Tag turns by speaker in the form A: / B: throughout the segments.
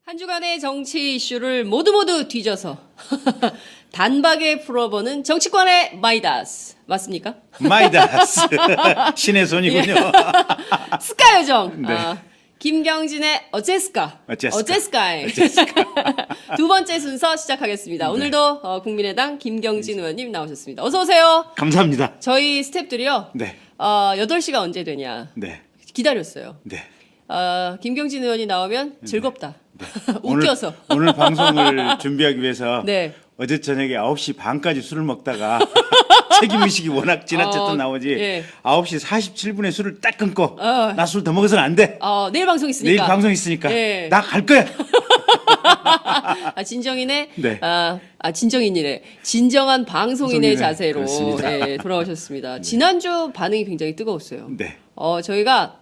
A: 한 주간의 정치 이슈를 모두 뒤져서 단박에 풀어보는 정치권의 마이다스 맞습니까?
B: 마이다스 신의 손이군요.
A: 스카 요정.
B: 네.
A: 김경진의 어째스까?
B: 어째스까?
A: 두 번째 순서 시작하겠습니다. 오늘도 국민의당 김경진 의원님 나오셨습니다. 어서 오세요.
B: 감사합니다.
A: 저희 스태프들이요.
B: 네.
A: 8시가 언제 되냐
B: 네.
A: 기다렸어요.
B: 네.
A: 김경진 의원이 나오면 즐겁다. 웃겨서.
B: 오늘 방송을 준비하기 위해서
A: 네.
B: 어제 저녁에 9시 반까지 술을 먹다가 책임의식이 워낙 지나쳤던 나머지
A: 예.
B: 9시 47분에 술을 딱 끊고 나 술 더 먹어서는 안 돼.
A: 내일 방송 있으니까.
B: 내일 방송 있으니까
A: 예.
B: 나 갈 거야.
A: 진정인의
B: 네.
A: 진정인이래. 진정한 방송인의
B: 방송인의,
A: 자세로
B: 그렇습니다.
A: 돌아오셨습니다. 지난주 반응이 굉장히 뜨거웠어요.
B: 네.
A: 저희가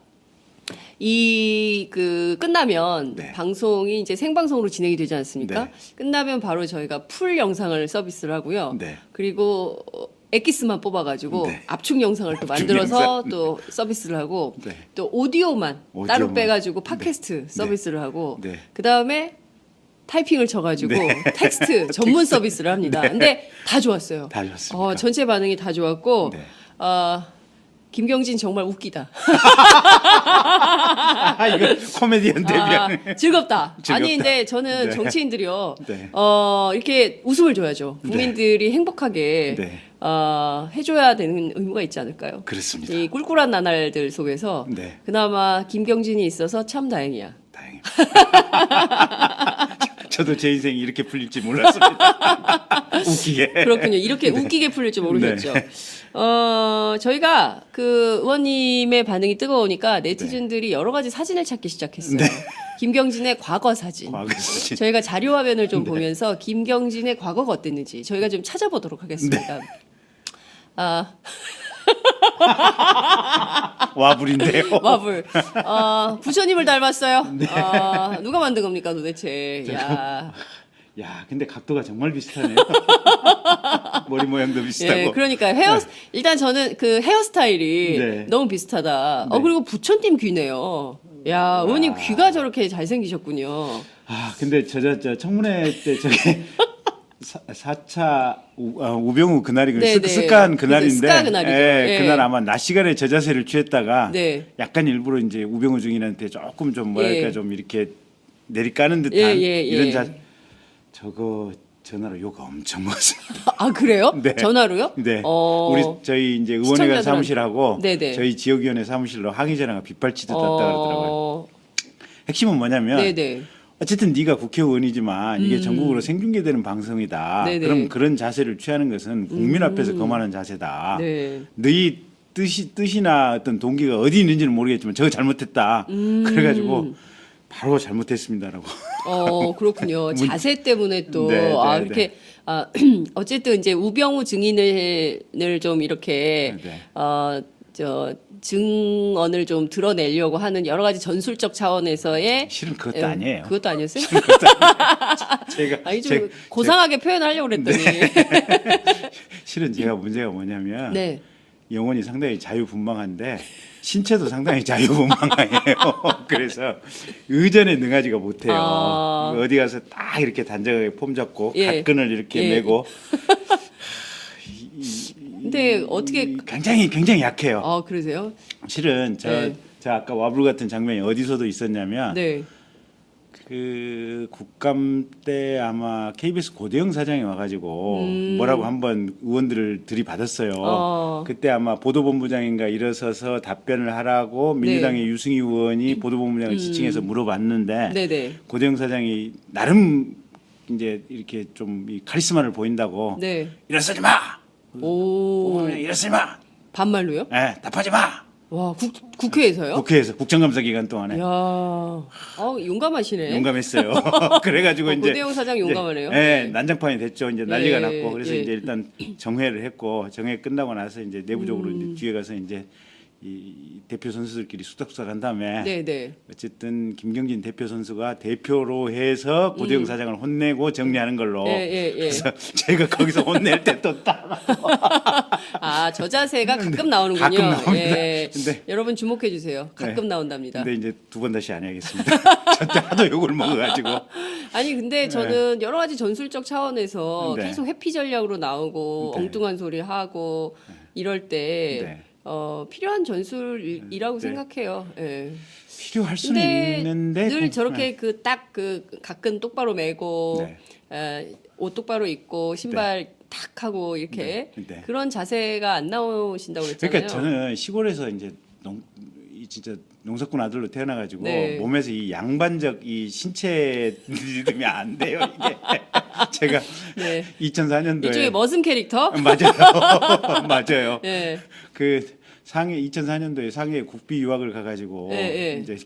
A: 끝나면
B: 네.
A: 방송이 이제 생방송으로 진행이 되지 않습니까?
B: 네.
A: 끝나면 바로 저희가 풀 영상을 서비스를 하고요.
B: 네.
A: 그리고 엑기스만 뽑아가지고
B: 네.
A: 압축 영상을 또
B: 압축
A: 만들어서
B: 영상.
A: 또 서비스를 하고
B: 네.
A: 또 오디오만 따로
B: 오디오만.
A: 빼가지고 팟캐스트 서비스를 하고
B: 네.
A: 그 다음에 타이핑을 쳐가지고 텍스트 전문 서비스를 합니다. 근데 다 좋았어요.
B: 다 좋았습니다.
A: 전체 반응이 다 좋았고
B: 네.
A: 김경진 정말 웃기다.
B: 이거 코미디언 데뷔하네.
A: 즐겁다.
B: 즐겁다.
A: 아니 근데 저는
B: 네.
A: 정치인들이요.
B: 네.
A: 이렇게 웃음을 줘야죠. 국민들이 행복하게
B: 네.
A: 해줘야 되는 의무가 있지 않을까요?
B: 그렇습니다.
A: 이 꿀꿀한 나날들 속에서
B: 네.
A: 그나마 김경진이 있어서 참 다행이야.
B: 다행입니다. 저도 제 인생이 이렇게 풀릴지 몰랐습니다. 웃기게.
A: 그렇군요. 이렇게 웃기게 풀릴 줄 모르셨죠.
B: 네.
A: 저희가 그 의원님의 반응이 뜨거우니까 네티즌들이 여러 가지 사진을 찾기 시작했어요.
B: 네.
A: 김경진의 과거 사진.
B: 과거 사진.
A: 저희가 자료 화면을 좀 보면서 김경진의 과거가 어땠는지 저희가 좀 찾아보도록 하겠습니다.
B: 와불인데요.
A: 와불. 부처님을 닮았어요. 누가 만든 겁니까 도대체? 야.
B: 야, 근데 각도가 정말 비슷하네요. 머리 모양도 비슷하고.
A: 예, 그러니까 일단 저는 그 헤어스타일이
B: 네.
A: 너무 비슷하다.
B: 네.
A: 그리고 부처님 귀네요. 야, 의원님 귀가 저렇게 잘생기셨군요.
B: 근데 저 청문회 때 저게 4차 우병우 그날이
A: 네네.
B: 스카한 그날인데,
A: 스카 그날이죠. 예.
B: 그날 아마 낮 시간에 저 자세를 취했다가
A: 네.
B: 약간 일부러 이제 우병우 증인한테 조금 좀 뭐랄까
A: 예.
B: 좀 이렇게 내리까는 듯한
A: 예.
B: 이런 저거 전화로 욕 엄청 먹었어요.
A: 그래요?
B: 네.
A: 전화로요?
B: 네. 저희 이제 의원회관
A: 시청자들한테.
B: 사무실하고
A: 네네.
B: 저희 지역위원회 사무실로 항의 전화가 빗발치듯 왔다 그러더라고요. 핵심은 뭐냐면
A: 네네.
B: 어쨌든 네가 국회의원이지만 이게 전국으로 생중계되는 방송이다.
A: 네네.
B: 그럼 그런 자세를 취하는 것은 국민 앞에서 거만한 자세다.
A: 네.
B: 너희 뜻이나 어떤 동기가 어디 있는지는 모르겠지만 저거 잘못했다. 그래가지고 바로 잘못했습니다라고.
A: 그렇군요. 자세 때문에 또
B: 네, 네,
A: 이렇게 어쨌든 이제 우병우 증인을 좀 이렇게
B: 네.
A: 증언을 좀 드러내려고 하는 여러 가지 전술적 차원에서의
B: 실은 그것도 아니에요.
A: 그것도 아니었어요?
B: 제가
A: 아니 좀 고상하게 표현하려고 그랬더니.
B: 실은 제가 문제가 뭐냐면
A: 네.
B: 영혼이 상당히 자유분방한데 신체도 상당히 자유분방해요. 그래서 의전에 능하지가 못해요. 어디 가서 딱 이렇게 단정하게 폼 잡고
A: 예.
B: 갓끈을 이렇게
A: 예.
B: 메고
A: 근데 어떻게
B: 굉장히 약해요.
A: 그러세요?
B: 실은 저 아까 와불 같은 장면이 어디서도 있었냐면
A: 네.
B: 그 국감 때 아마 KBS 고대영 사장이 와가지고 뭐라고 한번 의원들을 들이받았어요. 그때 아마 보도본부장인가 일어서서 답변을 하라고 민주당의 유승희 의원이 보도본부장을 지칭해서 물어봤는데
A: 네네.
B: 고대영 사장이 나름 이제 이렇게 좀 이 카리스마를 보인다고
A: 네.
B: 일어서지 마.
A: 오.
B: 일어서지 마.
A: 반말로요?
B: 답하지 마.
A: 와, 국회에서요?
B: 국회에서 국정감사 기간 동안에
A: 야, 용감하시네.
B: 용감했어요. 그래가지고 이제
A: 고대영 사장 용감하네요.
B: 네, 난장판이 됐죠. 이제 난리가
A: 예,
B: 났고 그래서
A: 예.
B: 이제 일단 정회를 했고 정회 끝나고 나서 이제 내부적으로 이제 뒤에 가서 이제 이 대표 선수들끼리 수닥수닥 한 다음에
A: 네네.
B: 어쨌든 김경진 대표 선수가 대표로 해서 고대영 사장을 혼내고 정리하는 걸로.
A: 예.
B: 그래서 제가 거기서 혼낼 때 또 딱.
A: 저 자세가 가끔 나오는군요.
B: 가끔 나옵니다.
A: 예.
B: 근데
A: 여러분 주목해 주세요. 가끔
B: 네.
A: 나온답니다.
B: 근데 이제 두 번 다시 안 해야겠습니다. 저때 하도 욕을 먹어가지고.
A: 아니 근데 저는 여러 가지 전술적 차원에서
B: 네.
A: 계속 회피 전략으로 나오고
B: 네.
A: 엉뚱한 소리 하고 이럴 때
B: 네.
A: 필요한 전술이라고
B: 네.
A: 생각해요. 예.
B: 필요할 수는
A: 근데
B: 있는데
A: 늘
B: 좀,
A: 저렇게 그 딱 그 가끔 똑바로 매고
B: 네.
A: 옷 똑바로 입고 신발 탁 하고 이렇게
B: 네. 네.
A: 그런 자세가 안 나오신다고 그랬잖아요.
B: 그러니까 저는 시골에서 이제 진짜 농사꾼 아들로 태어나가지고
A: 네.
B: 몸에서 이 양반적 이 신체 리듬이 안 돼요 이게. 제가
A: 네.
B: 2004년도에
A: 일종의 머슴 캐릭터.
B: 맞아요. 맞아요.
A: 예.
B: 그 상해 2004년도에 상해 국비 유학을 가가지고
A: 예.
B: 이제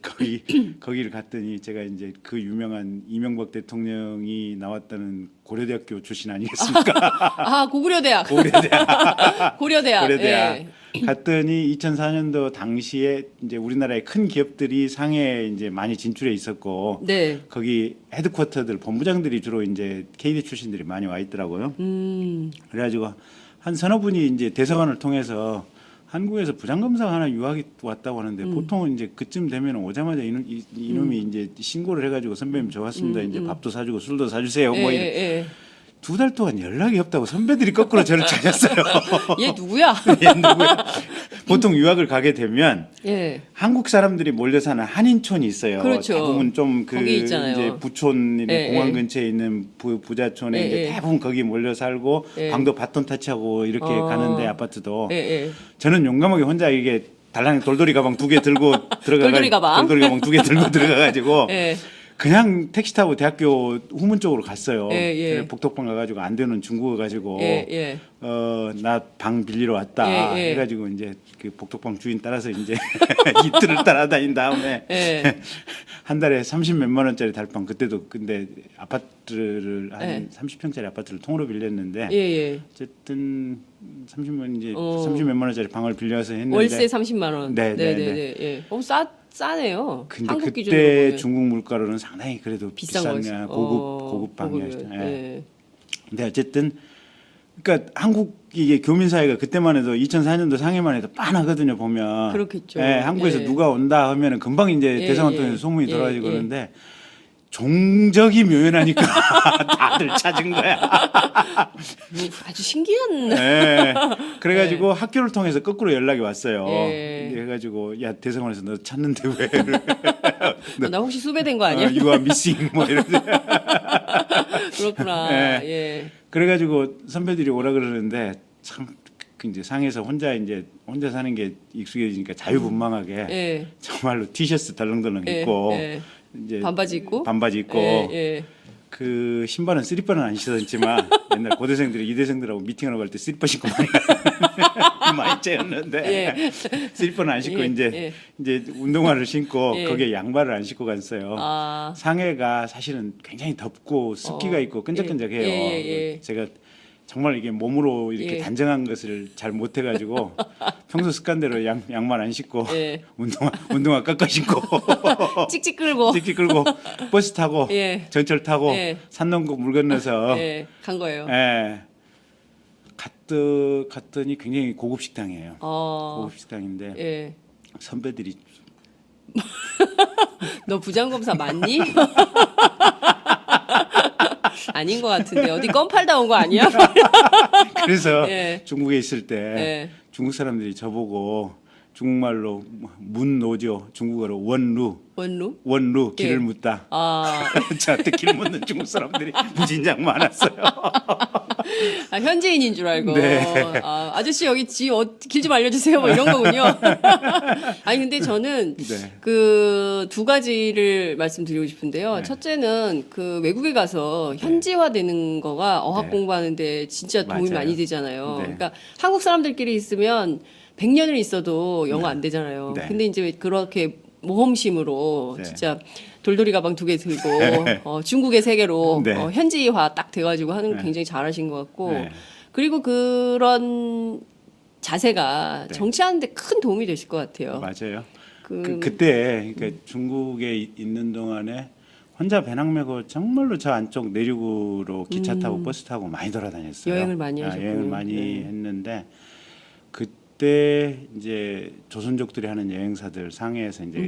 B: 거기를 갔더니 제가 이제 그 유명한 이명박 대통령이 나왔다는 고려대학교 출신 아니겠습니까?
A: 고구려대학.
B: 고려대학.
A: 고려대학.
B: 고려대학.
A: 예.
B: 갔더니 2004년도 당시에 이제 우리나라의 큰 기업들이 상해에 이제 많이 진출해 있었고
A: 네.
B: 거기 헤드쿼터들 본부장들이 주로 이제 KD 출신들이 많이 와 있더라고요. 그래가지고 한 서너 분이 이제 대사관을 통해서 한국에서 부장검사 하나 유학이 왔다고 하는데 보통은 이제 그쯤 되면 오자마자 이놈이 이제 신고를 해가지고 선배님 저 왔습니다. 이제 밥도 사주고 술도 사주세요. 뭐 이런.
A: 예.
B: 2달 동안 연락이 없다고 선배들이 거꾸로 저를 찾았어요.
A: 얘 누구야?
B: 얘 누구야? 보통 유학을 가게 되면
A: 예.
B: 한국 사람들이 몰려 사는 한인촌이 있어요.
A: 그렇죠.
B: 대부분 좀 그
A: 거기 있잖아요.
B: 이제 부촌이나
A: 예,
B: 공항
A: 예.
B: 근처에 있는 부자촌에
A: 예,
B: 이제
A: 예.
B: 대부분 거기 몰려 살고
A: 예.
B: 방도 바톤 타치하고 이렇게 가는데 아파트도
A: 예.
B: 저는 용감하게 혼자 이게 달랑 돌돌이 가방 2개 들고 들어가
A: 돌돌이 가방?
B: 돌돌이 가방 2개 들고 들어가 가지고
A: 예.
B: 그냥 택시 타고 대학교 후문 쪽으로 갔어요.
A: 예.
B: 복덕방 가가지고 안 되는 중국어 가지고
A: 예.
B: 나 방 빌리러 왔다
A: 예.
B: 해가지고 이제 그 복덕방 주인 따라서 이제 이틀을 따라다닌 다음에
A: 예.
B: 한 달에 30몇만 원짜리 달방 그때도 근데 아파트를 한
A: 예.
B: 30평짜리 아파트를 통으로 빌렸는데
A: 예.
B: 어쨌든 30만 이제 30몇만 원짜리 방을 빌려서 했는데
A: 월세 30만 원.
B: 네.
A: 예. 싸네요.
B: 근데
A: 한국
B: 그때
A: 기준으로 보면.
B: 중국 물가로는 상당히 그래도
A: 비싼
B: 비싼
A: 거지.
B: 고급 방이었죠.
A: 고급이요.
B: 예.
A: 예.
B: 근데 어쨌든 그러니까 한국 이게 교민 사회가 그때만 해도 2004년도 상해만 해도 빤하거든요 보면.
A: 그렇겠죠.
B: 예, 한국에서
A: 예.
B: 누가 온다 하면은 금방 이제
A: 예,
B: 대상원
A: 예.
B: 통해서 소문이
A: 예,
B: 돌아가지고
A: 예.
B: 그러는데 종적이 묘연하니까 다들 찾은 거야.
A: 아주 신기한.
B: 예. 그래가지고 학교를 통해서 거꾸로 연락이 왔어요.
A: 예.
B: 그래가지고 야 대상원에서 너 찾는데 왜?
A: 나 혹시 수배된 거 아니야?
B: You are missing 뭐 이러지.
A: 그렇구나. 예.
B: 그래가지고 선배들이 오라 그러는데 참 이제 상해서 혼자 사는 게 익숙해지니까 자유분방하게
A: 예.
B: 정말로 티셔츠 덜렁덜렁
A: 예.
B: 입고
A: 예.
B: 이제
A: 반바지 입고.
B: 예. 그 신발은 슬리퍼는 안 신었지만 옛날 고대생들이 이대생들하고 미팅하러 갈 때 슬리퍼 신고 많이 째였는데
A: 예.
B: 슬리퍼는 안 신고
A: 예.
B: 이제 운동화를 신고
A: 예.
B: 거기에 양말을 안 신고 갔어요. 상해가 사실은 굉장히 덥고 습기가 있고 끈적끈적해요.
A: 예.
B: 제가 정말 이게 몸으로 이렇게
A: 예.
B: 단정한 것을 잘 못해가지고 평소 습관대로 양말 안 신고
A: 예.
B: 운동화 깎아 신고
A: 찍찍 끌고.
B: 찍찍 끌고 버스 타고
A: 예.
B: 전철 타고
A: 예.
B: 산 넘고 물 건너서
A: 예. 간 거예요.
B: 예. 갔더니 굉장히 고급 식당이에요. 고급 식당인데
A: 예.
B: 선배들이
A: 너 부장검사 맞니? 아닌 것 같은데 어디 껌 팔다 온 거 아니야?
B: 그래서
A: 예.
B: 중국에 있을 때
A: 예.
B: 중국 사람들이 저보고 중국말로 문노죠 중국어로 원루 길을
A: 예.
B: 묻다.
A: 아,
B: 저한테 길 묻는 중국 사람들이 무진장 많았어요.
A: 현지인인 줄 알고.
B: 네.
A: 아저씨 여기 길 좀 알려주세요. 뭐 이런 거군요. 아니 근데 저는
B: 네.
A: 그 두 가지를 말씀드리고 싶은데요.
B: 네.
A: 첫째는 그 외국에 가서 현지화되는 거가 어학
B: 네.
A: 공부하는데 진짜 도움이
B: 맞아요.
A: 많이 되잖아요.
B: 네.
A: 그러니까 한국 사람들끼리 있으면 100년을 있어도 영어 안 되잖아요.
B: 네.
A: 근데 이제 그렇게 모험심으로
B: 네.
A: 진짜 돌돌이 가방 2개 들고 중국의 세계로
B: 네.
A: 현지화 딱 돼가지고 하는 거
B: 네.
A: 굉장히 잘하신 것 같고
B: 네.
A: 그리고 그런 자세가
B: 네.
A: 정치하는데 큰 도움이 되실 것 같아요.
B: 맞아요. 그때 그러니까 중국에 있는 동안에 혼자 배낭 메고 정말로 저 안쪽 내륙으로 기차 타고 버스 타고 많이 돌아다녔어요.
A: 여행을 많이 하셨군요.
B: 여행을 많이
A: 네.
B: 했는데 그때 이제 조선족들이 하는 여행사들 상해에서 이제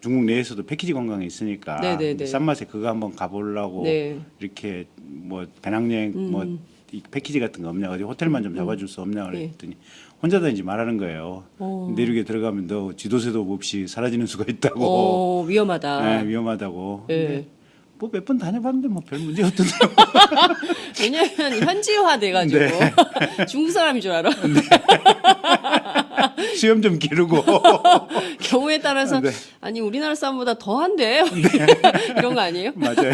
B: 중국 내에서도 패키지 관광이 있으니까
A: 네네네.
B: 싼 맛에 그거 한번 가보려고
A: 네.
B: 이렇게 뭐 배낭여행 뭐 이 패키지 같은 거 없냐 어디 호텔만 좀 잡아줄 수 없냐 그랬더니 혼자 다니지 말라는 거예요. 내륙에 들어가면 너 지도새도 없이 사라지는 수가 있다고.
A: 위험하다.
B: 네, 위험하다고.
A: 네.
B: 뭐 몇 번 다녀봤는데 뭐 별 문제 없던데요.
A: 왜냐면 현지화 돼가지고 중국 사람인 줄 알아.
B: 수염 좀 기르고.
A: 경우에 따라서
B: 네.
A: 아니 우리나라 사람보다 더한데 이런 거 아니에요?
B: 맞아요.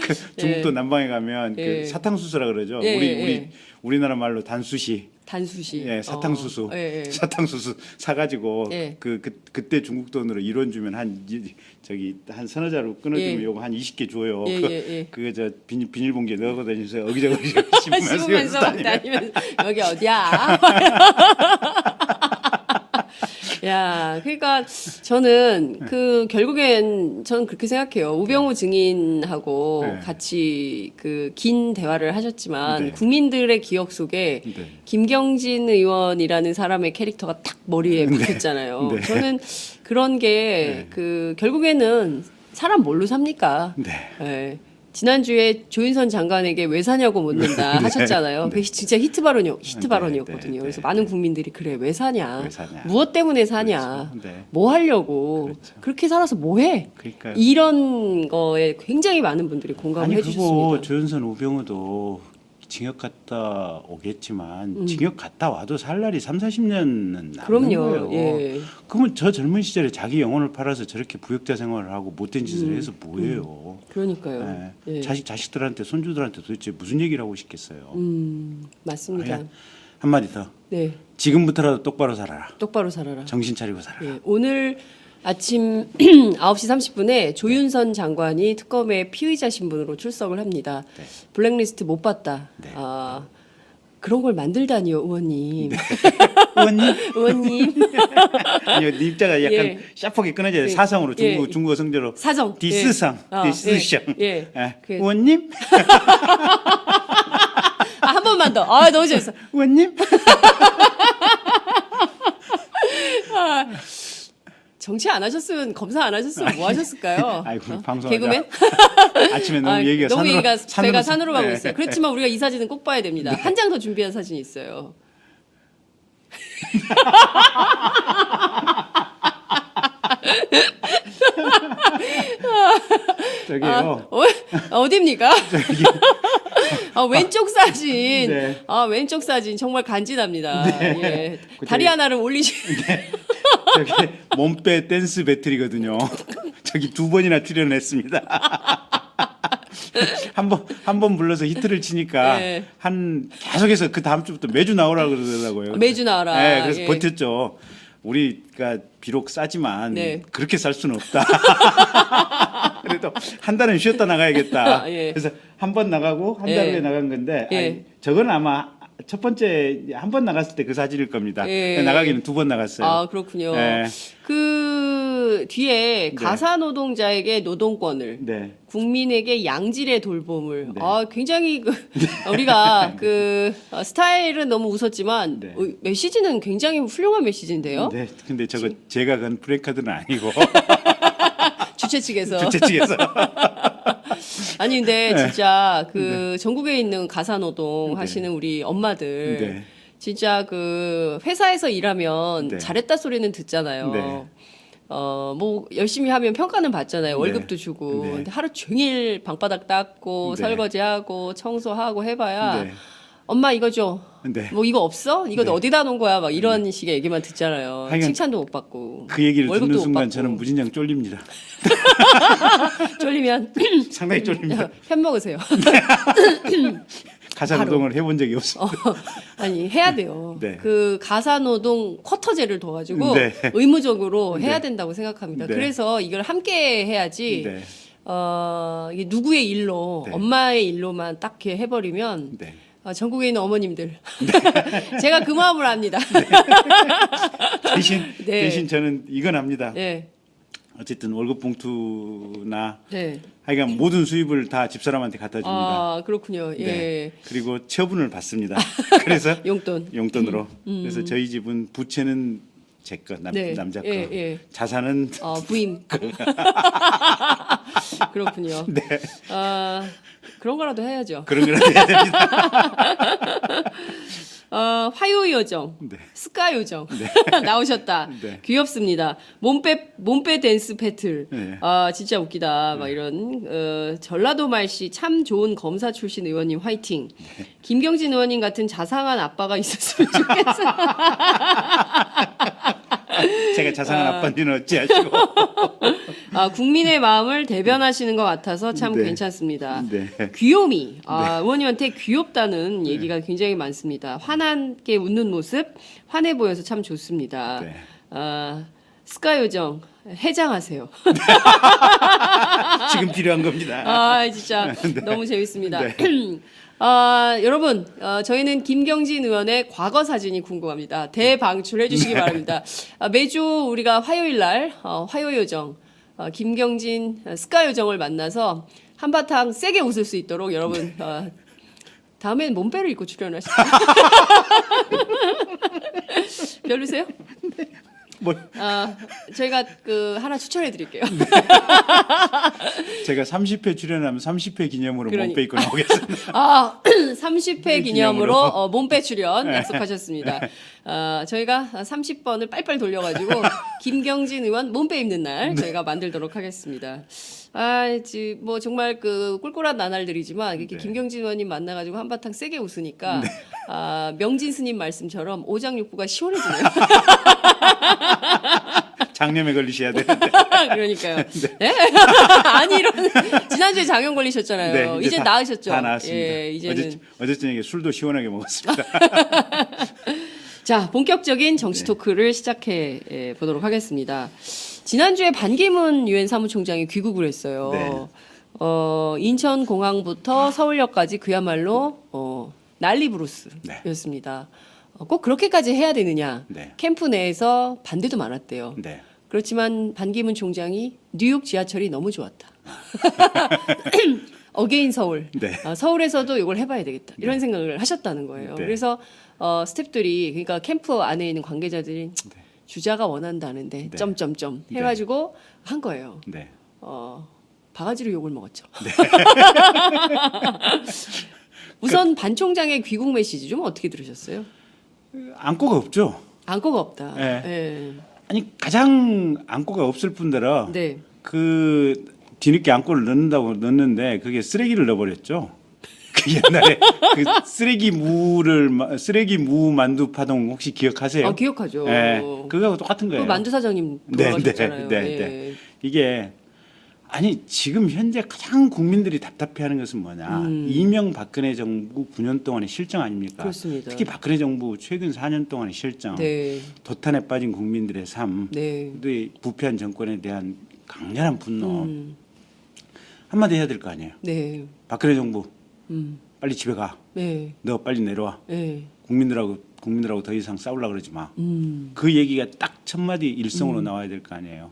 B: 그 중국도
A: 예.
B: 남방에 가면
A: 예.
B: 그 사탕수수라 그러죠.
A: 예,
B: 우리
A: 예.
B: 우리나라 말로 단수시.
A: 단수시.
B: 예, 사탕수수.
A: 예, 예.
B: 사탕수수 사가지고
A: 예.
B: 그때 중국 돈으로 1원 주면 한 서너 자루 끊어주면
A: 예.
B: 요거 한 20개 줘요.
A: 예, 예, 예.
B: 그거 저 비닐봉지에 넣어 다니면서 어기저기
A: 씹으면서 막 다니면서 여기 어디야? 야, 그러니까 저는 그 결국엔 저는 그렇게 생각해요. 우병우 증인하고
B: 네.
A: 같이 그 긴 대화를 하셨지만
B: 네.
A: 국민들의 기억 속에
B: 네.
A: 김경진 의원이라는 사람의 캐릭터가 딱 머리에 박혔잖아요.
B: 네.
A: 저는 그런 게 그 결국에는 사람 뭘로 삽니까?
B: 네.
A: 예. 지난주에 조윤선 장관에게 왜 사냐고 묻는다 하셨잖아요. 그게 진짜 히트 발언이었거든요.
B: 네,
A: 그래서
B: 네,
A: 많은 국민들이 그래 왜 사냐,
B: 왜 사냐.
A: 무엇 때문에 사냐,
B: 그렇죠. 네.
A: 뭐 하려고
B: 그렇죠.
A: 그렇게 살아서 뭐해?
B: 그러니까요.
A: 이런 거에 굉장히 많은 분들이 공감을
B: 아니 그거
A: 해주셨습니다.
B: 조윤선 우병우도 징역 갔다 오겠지만 징역 갔다 와도 살 날이 30-40년은 남는
A: 그럼요.
B: 거예요.
A: 예.
B: 그러면 저 젊은 시절에 자기 영혼을 팔아서 저렇게 부역자 생활을 하고 못된 짓을 해서 뭐예요?
A: 그러니까요.
B: 예.
A: 예.
B: 자식들한테 손주들한테 도대체 무슨 얘기를 하고 싶겠어요?
A: 맞습니다.
B: 아야, 한마디 더.
A: 네,
B: 지금부터라도 똑바로 살아라.
A: 똑바로 살아라.
B: 정신 차리고 살아라.
A: 예, 오늘 아침 9시 30분에 조윤선 장관이 특검의 피의자 신분으로 출석을 합니다.
B: 네.
A: 블랙리스트 못 봤다.
B: 네.
A: 아, 그런 걸 만들다니요, 의원님.
B: 의원님,
A: 의원님.
B: 아니요, 네 입자가 약간
A: 예.
B: 샤프하게 끊어져야 돼.
A: 예.
B: 사성으로
A: 예.
B: 중국어 성조로.
A: 사정.
B: 디스상,
A: 예.
B: 디스상.
A: 예. 그-
B: 의원님,
A: 한 번만 더. 아, 너무 재밌어.
B: 의원님.
A: 정치 안 하셨으면 검사 안 하셨으면 뭐 하셨을까요?
B: 아이고, 방송하자.
A: 개그맨?
B: 아침에 너무 얘기가
A: 너무
B: 산으로,
A: 얘기가 배가 산으로 가고
B: 네.
A: 있어요. 그렇지만 우리가 이 사진은 꼭 봐야 됩니다. 한 장 더 준비한 사진이 있어요.
B: 저기요.
A: 어디입니까? 왼쪽 사진.
B: 네.
A: 왼쪽 사진 정말 간지납니다. 예.
B: 그
A: 다리
B: 저기-
A: 하나를 올리시.
B: 저기 몸빼 댄스 배틀이거든요. 저기 2번이나 출연했습니다. 한 번 불러서 히트를 치니까
A: 네.
B: 계속해서 그 다음 주부터 매주 나오라 그러더라고요.
A: 매주 나와라.
B: 네, 그래서
A: 예.
B: 버텼죠. 우리가 비록 싸지만
A: 네.
B: 그렇게 쌀 수는 없다. 그래도 한 달은 쉬었다 나가야겠다.
A: 예.
B: 그래서 한 번 나가고 한 달
A: 예.
B: 후에 나간 건데
A: 예.
B: 아니, 저건 아마 첫 번째 한 번 나갔을 때 그 사진일 겁니다.
A: 예.
B: 나가기는 2번 나갔어요.
A: 아, 그렇군요.
B: 네.
A: 그 뒤에 가사 노동자에게 노동권을
B: 네.
A: 국민에게 양질의 돌봄을
B: 네.
A: 굉장히 우리가 그 스타일은 너무 웃었지만
B: 네.
A: 메시지는 굉장히 훌륭한 메시지인데요.
B: 네. 근데 저거 제가 건 프랭카드는 아니고
A: 주최 측에서
B: 주최 측에서
A: 아니 근데
B: 네.
A: 진짜 그 전국에 있는 가사 노동
B: 네.
A: 하시는 우리 엄마들
B: 네.
A: 진짜 그 회사에서 일하면
B: 네.
A: 잘했다 소리는 듣잖아요.
B: 네.
A: 뭐 열심히 하면 평가는 받잖아요.
B: 네.
A: 월급도 주고.
B: 네.
A: 근데 하루 종일 방바닥 닦고
B: 네.
A: 설거지하고 청소하고 해봐야
B: 네.
A: 엄마 이거 줘.
B: 네.
A: 뭐 이거 없어? 이거
B: 네.
A: 어디다 놓은 거야? 막 이런 식의 얘기만 듣잖아요.
B: 하여간
A: 칭찬도 못 받고.
B: 그 얘기를
A: 월급도
B: 듣는
A: 못
B: 순간
A: 받고.
B: 저는 무진장 쫄립니다.
A: 쫄리면
B: 상당히 쫄립니다.
A: 편 먹으세요.
B: 가사
A: 바로.
B: 노동을 해본 적이 없어.
A: 아니 해야 돼요.
B: 네.
A: 그 가사노동 쿼터제를 둬가지고
B: 네.
A: 의무적으로 해야
B: 네.
A: 된다고 생각합니다.
B: 네.
A: 그래서 이걸 함께 해야지.
B: 네.
A: 이게 누구의 일로
B: 네.
A: 엄마의 일로만 딱 이렇게 해버리면
B: 네.
A: 전국에 있는 어머님들 제가 그 마음을 압니다.
B: 대신
A: 네.
B: 대신 저는 이건 압니다.
A: 네.
B: 어쨌든 월급 봉투나
A: 네.
B: 하여간 모든 수입을 다 집사람한테 갖다 줍니다.
A: 아, 그렇군요. 예.
B: 네. 그리고 처분을 받습니다. 그래서
A: 용돈.
B: 용돈으로. 그래서 저희 집은 부채는 제 거,
A: 네.
B: 남자 거.
A: 예, 예.
B: 자산은
A: 부임. 그렇군요.
B: 네.
A: 아, 그런 거라도 해야죠.
B: 그런 걸 해야 됩니다.
A: 화요 요정,
B: 네.
A: 스카 요정 나오셨다.
B: 네.
A: 귀엽습니다. 몸빼 댄스 배틀.
B: 네.
A: 아 진짜 웃기다. 막 이런 전라도 말씨 참 좋은 검사 출신 의원님 화이팅. 김경진 의원님 같은 자상한 아빠가 있었으면 좋겠어.
B: 제가 자상한 아빠는 어찌하시고.
A: 국민의 마음을 대변하시는 것 같아서 참
B: 네.
A: 괜찮습니다.
B: 네.
A: 귀요미. 의원님한테 귀엽다는 얘기가 굉장히 많습니다. 환하게 웃는 모습, 환해 보여서 참 좋습니다.
B: 네.
A: 스카 요정 해장하세요.
B: 지금 필요한 겁니다.
A: 진짜 너무 재밌습니다.
B: 네.
A: 여러분, 저희는 김경진 의원의 과거 사진이 궁금합니다. 대방출해 주시기 바랍니다. 매주 우리가 화요일 날 화요 요정 김경진 스카 요정을 만나서 한바탕 세게 웃을 수 있도록 여러분 다음엔 몸빼를 입고 출연하시죠. 별로세요? 저희가 하나 추천해 드릴게요.
B: 제가 30회 출연하면 30회 기념으로
A: 그러니-
B: 몸빼 입고 나오겠습니다.
A: 30회 기념으로 몸빼 출연 약속하셨습니다. 저희가 30번을 빨빨 돌려가지고 김경진 의원 몸빼 입는 날 저희가 만들도록 하겠습니다. 뭐 정말 꿀꿀한 나날들이지만 이렇게
B: 네.
A: 김경진 의원님 만나가지고 한바탕 세게 웃으니까 명진 스님 말씀처럼 오장육부가 시원해지네요.
B: 장염에 걸리셔야 되는데.
A: 그러니까요. 네? 아니 이런 지난주에 장염 걸리셨잖아요. 이제
B: 다-
A: 나으셨죠?
B: 다 나았습니다.
A: 예, 이제는
B: 어제 저녁에 술도 시원하게 먹었습니다.
A: 자 본격적인 정치 토크를 시작해 보도록 하겠습니다. 지난주에 반기문 유엔 사무총장이 귀국을 했어요.
B: 네.
A: 인천공항부터 서울역까지 그야말로 난리 브루스였습니다. 꼭 그렇게까지 해야 되느냐?
B: 네.
A: 캠프 내에서 반대도 많았대요.
B: 네.
A: 그렇지만 반기문 총장이 뉴욕 지하철이 너무 좋았다. 어게인 서울.
B: 네.
A: 서울에서도 이걸 해봐야 되겠다. 이런 생각을 하셨다는 거예요.
B: 네.
A: 그래서 스태프들이 그러니까 캠프 안에 있는 관계자들이 주자가 원한다는데
B: 네.
A: 점점점 해가지고 한 거예요.
B: 네.
A: 바가지로 욕을 먹었죠. 우선 반 총장의 귀국 메시지 좀 어떻게 들으셨어요?
B: 안고가 없죠.
A: 안고가 없다.
B: 네.
A: 예.
B: 아니 가장 안고가 없을 뿐더러
A: 네.
B: 뒤늦게 안고를 넣는데 그게 쓰레기를 넣어버렸죠. 그 옛날에 그 쓰레기 무 만두 파동 혹시 기억하세요?
A: 기억하죠.
B: 네, 그거하고 똑같은 거예요.
A: 만두 사장님
B: 네,
A: 돌아가셨잖아요.
B: 네, 네,
A: 예.
B: 네. 이게 아니 지금 현재 가장 국민들이 답답해하는 것은 뭐냐? 이명박근혜 정부 9년 동안의 실정 아닙니까?
A: 그렇습니다.
B: 특히 박근혜 정부 최근 4년 동안의 실정,
A: 네.
B: 도탄에 빠진 국민들의 삶,
A: 네.
B: 또 부패한 정권에 대한 강렬한 분노 한마디 해야 될 거 아니에요.
A: 네.
B: 박근혜 정부
A: 음.
B: 빨리 집에 가.
A: 네.
B: 너 빨리 내려와.
A: 네.
B: 국민들하고 더 이상 싸우려고 그러지 마.
A: 음.
B: 그 얘기가 딱 첫 마디 일성으로 나와야 될 거 아니에요.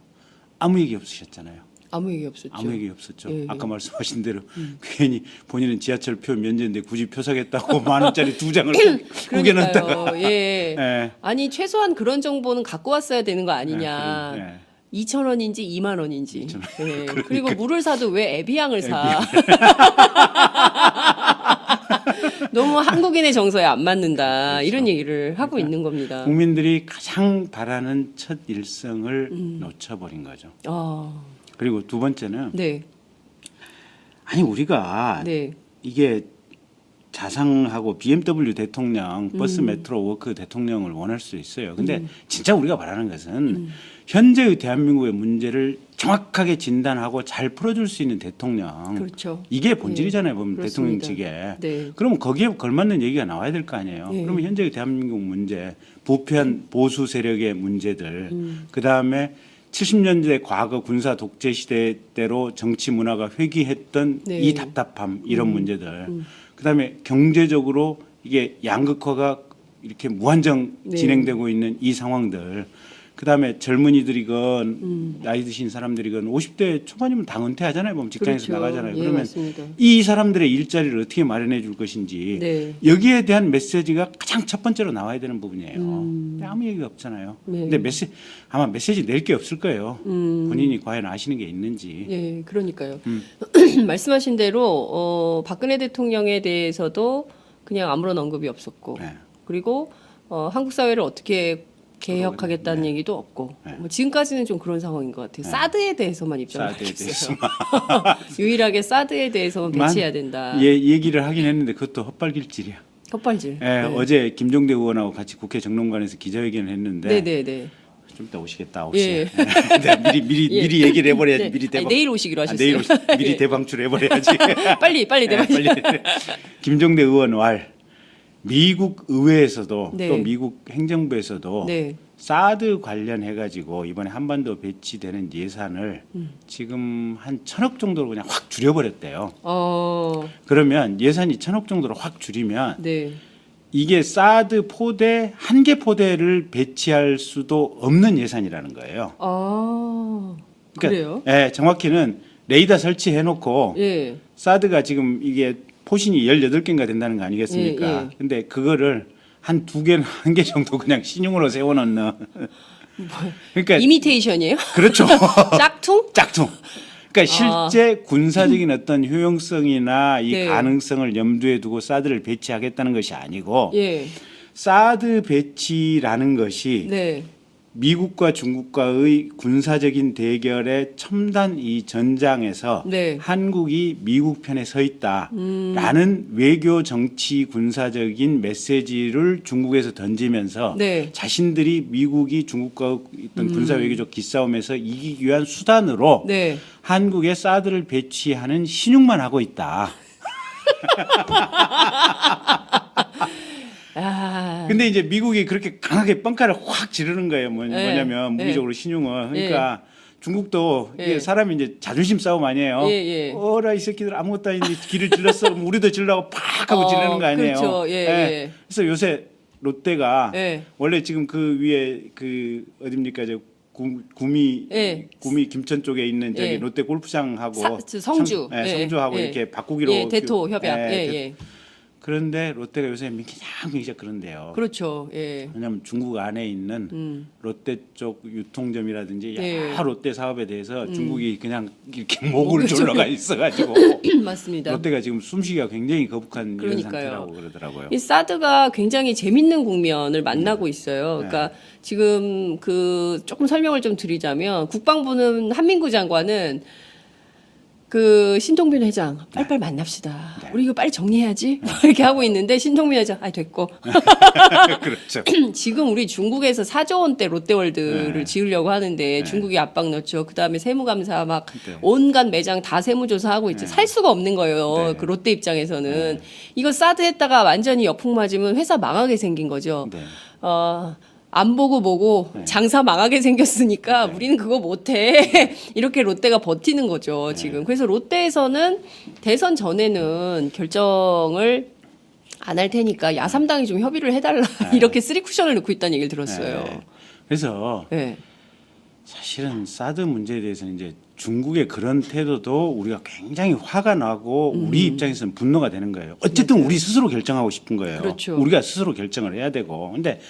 B: 아무 얘기 없으셨잖아요.
A: 아무 얘기 없었죠.
B: 아무 얘기 없었죠.
A: 예.
B: 아까 말씀하신 대로 괜히 본인은 지하철 표 면제인데 굳이 표 사겠다고 10,000원짜리 2장을 구겨놨다가
A: 그러니까요. 예.
B: 예.
A: 아니 최소한 그런 정보는 갖고 왔어야 되는 거 아니냐.
B: 예.
A: 2,000원인지 2만 원인지. 예. 그리고 물을 사도 왜 에비앙을 사? 너무 한국인의 정서에 안 맞는다.
B: 그렇죠.
A: 이런 얘기를 하고 있는 겁니다.
B: 국민들이 가장 바라는 첫 일성을 놓쳐버린 거죠. 그리고 두 번째는
A: 네.
B: 아니 우리가
A: 네.
B: 이게 자상하고 BMW 대통령, 버스 메트로 워크 대통령을 원할 수 있어요. 근데 진짜 우리가 바라는 것은 현재의 대한민국의 문제를 정확하게 진단하고 잘 풀어줄 수 있는 대통령.
A: 그렇죠.
B: 이게 본질이잖아요. 보면
A: 그렇습니다.
B: 대통령직에.
A: 네.
B: 그러면 거기에 걸맞는 얘기가 나와야 될 거 아니에요.
A: 네.
B: 그러면 현재의 대한민국 문제, 부패한 보수 세력의 문제들, 그 다음에 70년대 과거 군사 독재 시대 때로 정치 문화가 회귀했던
A: 네.
B: 이 답답함 이런 문제들. 그다음에 경제적으로 이게 양극화가 이렇게 무한정
A: 네.
B: 진행되고 있는 이 상황들. 그다음에 젊은이들이건 나이 드신 사람들이건 50대 초반이면 다 은퇴하잖아요. 보면 직장에서
A: 그렇죠.
B: 나가잖아요.
A: 예,
B: 그러면
A: 맞습니다.
B: 이 사람들의 일자리를 어떻게 마련해 줄 것인지
A: 네.
B: 여기에 대한 메시지가 가장 첫 번째로 나와야 되는 부분이에요. 근데 아무 얘기가 없잖아요.
A: 네.
B: 근데 아마 메시지 낼 게 없을 거예요. 본인이 과연 아시는 게 있는지.
A: 예, 그러니까요. 말씀하신 대로 박근혜 대통령에 대해서도 그냥 아무런 언급이 없었고,
B: 네.
A: 그리고 한국 사회를 어떻게 개혁하겠다는
B: 네.
A: 얘기도 없고,
B: 네.
A: 뭐 지금까지는 좀 그런 상황인 것 같아요. 사드에 대해서만 입장을
B: 사드에
A: 밝혔어요. 유일하게 사드에 대해서만 배치해야 된다.
B: 예, 얘기를 하긴 했는데 그것도 헛발길질이야.
A: 헛발질.
B: 예,
A: 네.
B: 어제 김종대 의원하고 같이 국회 정론관에서 기자회견을 했는데
A: 네네네.
B: 좀 이따 오시겠다 9시에.
A: 예.
B: 내가 미리 얘기를 해버려야지.
A: 네.
B: 미리
A: 아니,
B: 대방.
A: 내일 오시기로 하셨어요.
B: 내일 미리
A: 예.
B: 대방출 해버려야지.
A: 빨리 대박.
B: 빨리. 김종대 의원 왈 미국 의회에서도
A: 네.
B: 또 미국 행정부에서도
A: 네.
B: 사드 관련해 가지고 이번에 한반도 배치되는 예산을 지금 한 1,000억 정도로 그냥 확 줄여버렸대요. 그러면 예산이 1,000억 정도로 확 줄이면
A: 네.
B: 이게 사드 포대 한 개 포대를 배치할 수도 없는 예산이라는 거예요.
A: 그래요?
B: 예, 정확히는 레이더 설치해 놓고
A: 예.
B: 사드가 지금 이게 포신이 18개인가 된다는 거 아니겠습니까?
A: 예, 예.
B: 근데 그거를 한 2개, 한 개 정도 그냥 신용으로 세워 놓는. 그러니까
A: 이미테이션이에요?
B: 그렇죠.
A: 짝퉁?
B: 짝퉁. 그러니까 실제 군사적인 어떤 효용성이나 이
A: 네.
B: 가능성을 염두에 두고 사드를 배치하겠다는 것이 아니고
A: 예.
B: 사드 배치라는 것이
A: 네.
B: 미국과 중국과의 군사적인 대결의 첨단 이 전장에서
A: 네.
B: 한국이 미국 편에 서 있다라는 외교 정치 군사적인 메시지를 중국에서 던지면서
A: 네.
B: 자신들이 미국이 중국과 있던 군사 외교적 기싸움에서 이기기 위한 수단으로
A: 네.
B: 한국에 사드를 배치하는 신용만 하고 있다.
A: 아.
B: 근데 이제 미국이 그렇게 강하게 뻥카를 확 지르는 거예요. 뭐냐면
A: 네.
B: 무기적으로 신용을. 그러니까 중국도
A: 네.
B: 이게 사람이 이제 자존심 싸움 아니에요.
A: 예, 예.
B: 어라 이 새끼들 아무것도 아닌데 길을 질렀어. 그럼 우리도 질라고 팍 하고 지르는 거 아니에요.
A: 그렇죠. 예, 예.
B: 그래서 요새 롯데가
A: 예.
B: 원래 지금 그 위에 그 어딥니까 저 구미
A: 예.
B: 구미 김천 쪽에 있는 저기
A: 예.
B: 롯데 골프장하고
A: 성주.
B: 예, 성주하고
A: 예.
B: 이렇게 바꾸기로
A: 예, 대토 협약. 예, 예.
B: 그런데 롯데가 요새 굉장히 그런데요.
A: 그렇죠. 예.
B: 왜냐하면 중국 안에 있는 롯데 쪽 유통점이라든지
A: 예.
B: 여러 롯데 사업에 대해서 중국이 그냥 이렇게 목을 졸라가 있어가지고
A: 맞습니다.
B: 롯데가 지금 숨쉬기가 굉장히 거북한 이런
A: 그러니까요.
B: 상태라고 그러더라고요.
A: 이 사드가 굉장히 재밌는 국면을 만나고 있어요. 그러니까 지금 그 조금 설명을 좀 드리자면 국방부는 한민구 장관은 그 신동빈 회장 빨리빨리 만납시다.
B: 네.
A: 우리 이거 빨리 정리해야지. 이렇게 하고 있는데 신동빈 회장 됐고.
B: 그렇죠.
A: 지금 우리 중국에서 4조 원대 롯데월드를
B: 네.
A: 지으려고 하는데 중국이 압박 넣죠. 그다음에 세무감사 막
B: 네.
A: 온갖 매장 다 세무조사하고 있죠. 살 수가 없는 거예요.
B: 네.
A: 그 롯데 입장에서는 이거 사드 했다가 완전히 역풍 맞으면 회사 망하게 생긴 거죠.
B: 네.
A: 안 보고 장사 망하게 생겼으니까 우리는 그거 못해. 이렇게 롯데가 버티는 거죠, 지금. 그래서 롯데에서는 대선 전에는 결정을 안 할 테니까 야삼당이 좀 협의를 해달라. 이렇게 쓰리 쿠션을 넣고 있다는 얘기를 들었어요.
B: 네. 그래서
A: 네.
B: 사실은 사드 문제에 대해서는 이제 중국의 그런 태도도 우리가 굉장히 화가 나고 우리 입장에서는 분노가 되는 거예요. 어쨌든 우리 스스로 결정하고 싶은 거예요.
A: 그렇죠.
B: 우리가 스스로 결정을 해야 되고. 근데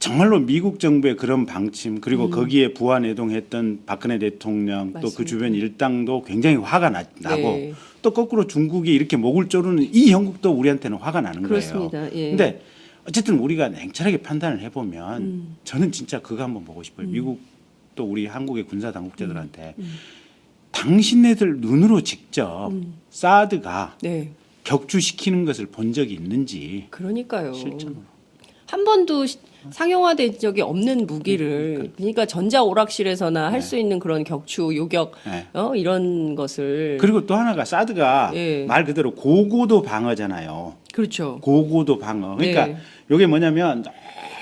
B: 정말로 미국 정부의 그런 방침 그리고 거기에 부안해동했던 박근혜 대통령 또 그
A: 맞습니다.
B: 주변 일당도 굉장히 화가 나고
A: 네.
B: 또 거꾸로 중국이 이렇게 목을 조르는 이 형국도 우리한테는 화가 나는
A: 그렇습니다.
B: 거예요.
A: 예.
B: 근데 어쨌든 우리가 냉철하게 판단을 해보면 저는 진짜 그거 한번 보고 싶어요. 미국 또 우리 한국의 군사 당국자들한테 당신네들 눈으로 직접 사드가
A: 네.
B: 격추시키는 것을 본 적이 있는지
A: 그러니까요.
B: 실전으로.
A: 한 번도 상용화된 적이 없는 무기를 그러니까 전자 오락실에서나 할 수 있는 그런 격추, 요격
B: 네.
A: 이런 것을
B: 그리고 또 하나가 사드가
A: 예.
B: 말 그대로 고고도 방어잖아요.
A: 그렇죠.
B: 고고도 방어. 그러니까
A: 네.
B: 이게 뭐냐면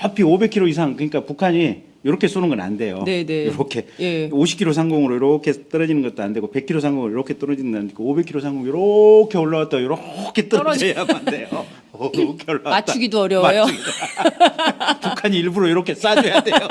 B: 높이 500km 이상 그러니까 북한이 이렇게 쏘는 건 안 돼요.
A: 네, 네.
B: 이렇게
A: 예.
B: 50km 상공으로 이렇게 떨어지는 것도 안 되고 100km 상공으로 이렇게 떨어지는 건 안 되고 500km 상공 이렇게 올라왔다 이렇게 떨어져야만 돼요. 이렇게 올라왔다.
A: 맞추기도 어려워요.
B: 북한이 일부러 이렇게 쏴줘야 돼요.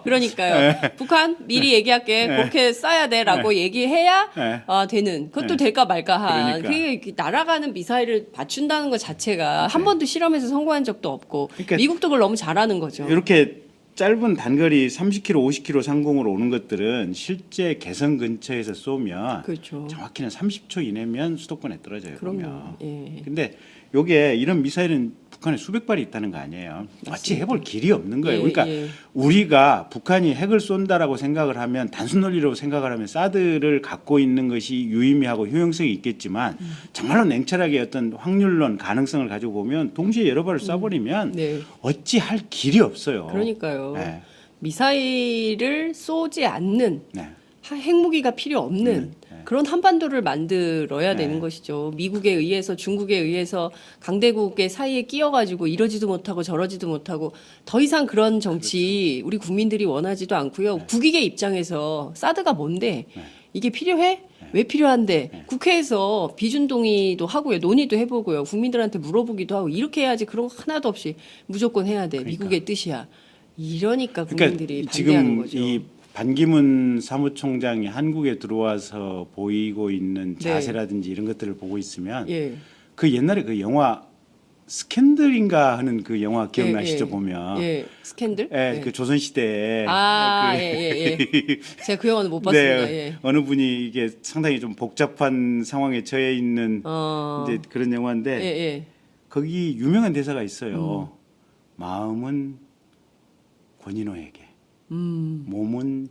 A: 그러니까요. 북한 미리 얘기할게. 그렇게 쏴야 돼라고 얘기해야
B: 네.
A: 되는. 그것도 될까 말까한.
B: 그러니까.
A: 그게 날아가는 미사일을 맞춘다는 것 자체가 한 번도 실험에서 성공한 적도 없고
B: 그러니까
A: 미국도 그걸 너무 잘하는 거죠.
B: 이렇게 짧은 단거리 30km, 50km 상공으로 오는 것들은 실제 개성 근처에서 쏘면
A: 그렇죠.
B: 정확히는 30초 이내면 수도권에 떨어져요.
A: 그럼요.
B: 그러면.
A: 예.
B: 근데 요게 이런 미사일은 북한에 수백 발이 있다는 거 아니에요. 어찌 해볼 길이 없는 거예요.
A: 예,
B: 그러니까
A: 예.
B: 우리가 북한이 핵을 쏜다라고 생각을 하면 단순 논리로 생각을 하면 사드를 갖고 있는 것이 유의미하고 효용성이 있겠지만 정말로 냉철하게 어떤 확률론 가능성을 가지고 보면 동시에 여러 발을 쏴버리면
A: 네.
B: 어찌 할 길이 없어요.
A: 그러니까요.
B: 네.
A: 미사일을 쏘지 않는
B: 네.
A: 핵무기가 필요 없는 그런 한반도를 만들어야
B: 네.
A: 되는 것이죠. 미국에 의해서 중국에 의해서 강대국의 사이에 끼어가지고 이러지도 못하고 저러지도 못하고 더 이상 그런 정치 우리 국민들이 원하지도 않고요. 국익의 입장에서 사드가 뭔데 이게 필요해? 왜 필요한데 국회에서 비준 동의도 하고요. 논의도 해보고요. 국민들한테 물어보기도 하고 이렇게 해야지 그런 거 하나도 없이 무조건 해야 돼. 미국의 뜻이야. 이러니까 국민들이
B: 그러니까
A: 반대하는
B: 지금
A: 거죠.
B: 이 반기문 사무총장이 한국에 들어와서 보이고 있는
A: 네.
B: 자세라든지 이런 것들을 보고 있으면
A: 예.
B: 그 옛날에 그 영화 스캔들인가 하는 그 영화 기억나시죠?
A: 예, 예.
B: 보면
A: 예. 스캔들?
B: 예,
A: 예.
B: 그 조선 시대에
A: 아,
B: 그
A: 예. 제가 그 영화는 못 봤습니다.
B: 네,
A: 예.
B: 어느 분이 이게 상당히 좀 복잡한 상황에 처해 있는 이제 그런 영화인데
A: 예, 예.
B: 거기 유명한 대사가 있어요. 마음은 권인호에게, 몸은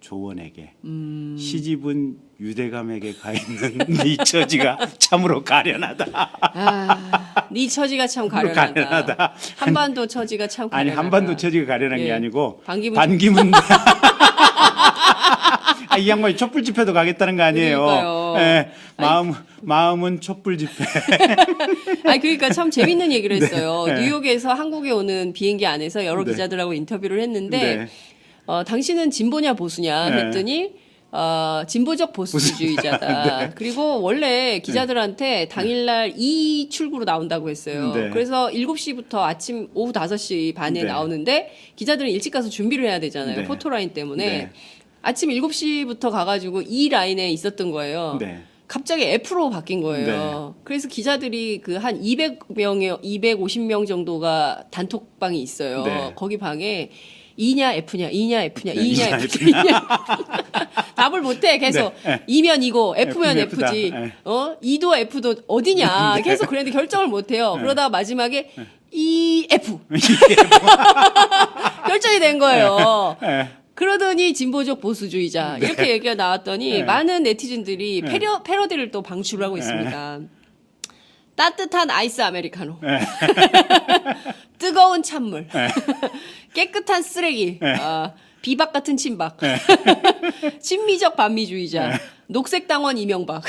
B: 조원에게, 시집은 유대감에게 가 있는 네 처지가 참으로 가련하다.
A: 아, 네 처지가 참 가련하다.
B: 가련하다.
A: 한반도 처지가 참
B: 아니
A: 가련하다.
B: 한반도 처지가 가련한 게
A: 예.
B: 아니고
A: 반기문
B: 이 양반이 촛불 집회도 가겠다는 거 아니에요.
A: 그러니까요.
B: 예, 마음은 촛불 집회.
A: 아니 그러니까 참 재밌는 얘기를 했어요.
B: 네.
A: 뉴욕에서 한국에 오는 비행기 안에서 여러
B: 네.
A: 기자들하고 인터뷰를 했는데
B: 네.
A: 당신은 진보냐 보수냐
B: 네.
A: 했더니 진보적 보수주의자다. 그리고 원래 기자들한테 당일날 2출구로 나온다고 했어요.
B: 네.
A: 그래서 7시부터 아침 오후 5시 반에
B: 네.
A: 나오는데 기자들은 일찍 가서 준비를 해야 되잖아요.
B: 네.
A: 포토라인 때문에.
B: 네.
A: 아침 7시부터 가가지고 이 라인에 있었던 거예요.
B: 네.
A: 갑자기 F로 바뀐 거예요. 그래서 기자들이 그 한 200명에 250명 정도가 단톡방이 있어요.
B: 네.
A: 거기 방에 E냐 F냐, E냐 F냐,
B: 네,
A: E냐
B: E냐,
A: F냐, E냐 답을 못해 계속.
B: 네.
A: E면 이고, F면
B: F다.
A: F지.
B: 네.
A: E도 F도 어디냐. 계속 그랬는데 결정을 못해요. 그러다가 마지막에 EF 결정이 된 거예요.
B: 네.
A: 그러더니 진보적 보수주의자 이렇게 얘기가 나왔더니 많은 네티즌들이 패러디를 또 방출을 하고 있습니다. 따뜻한 아이스 아메리카노, 뜨거운 찬물, 깨끗한 쓰레기, 비박 같은 친박, 친미적 반미주의자, 녹색당원 이명박.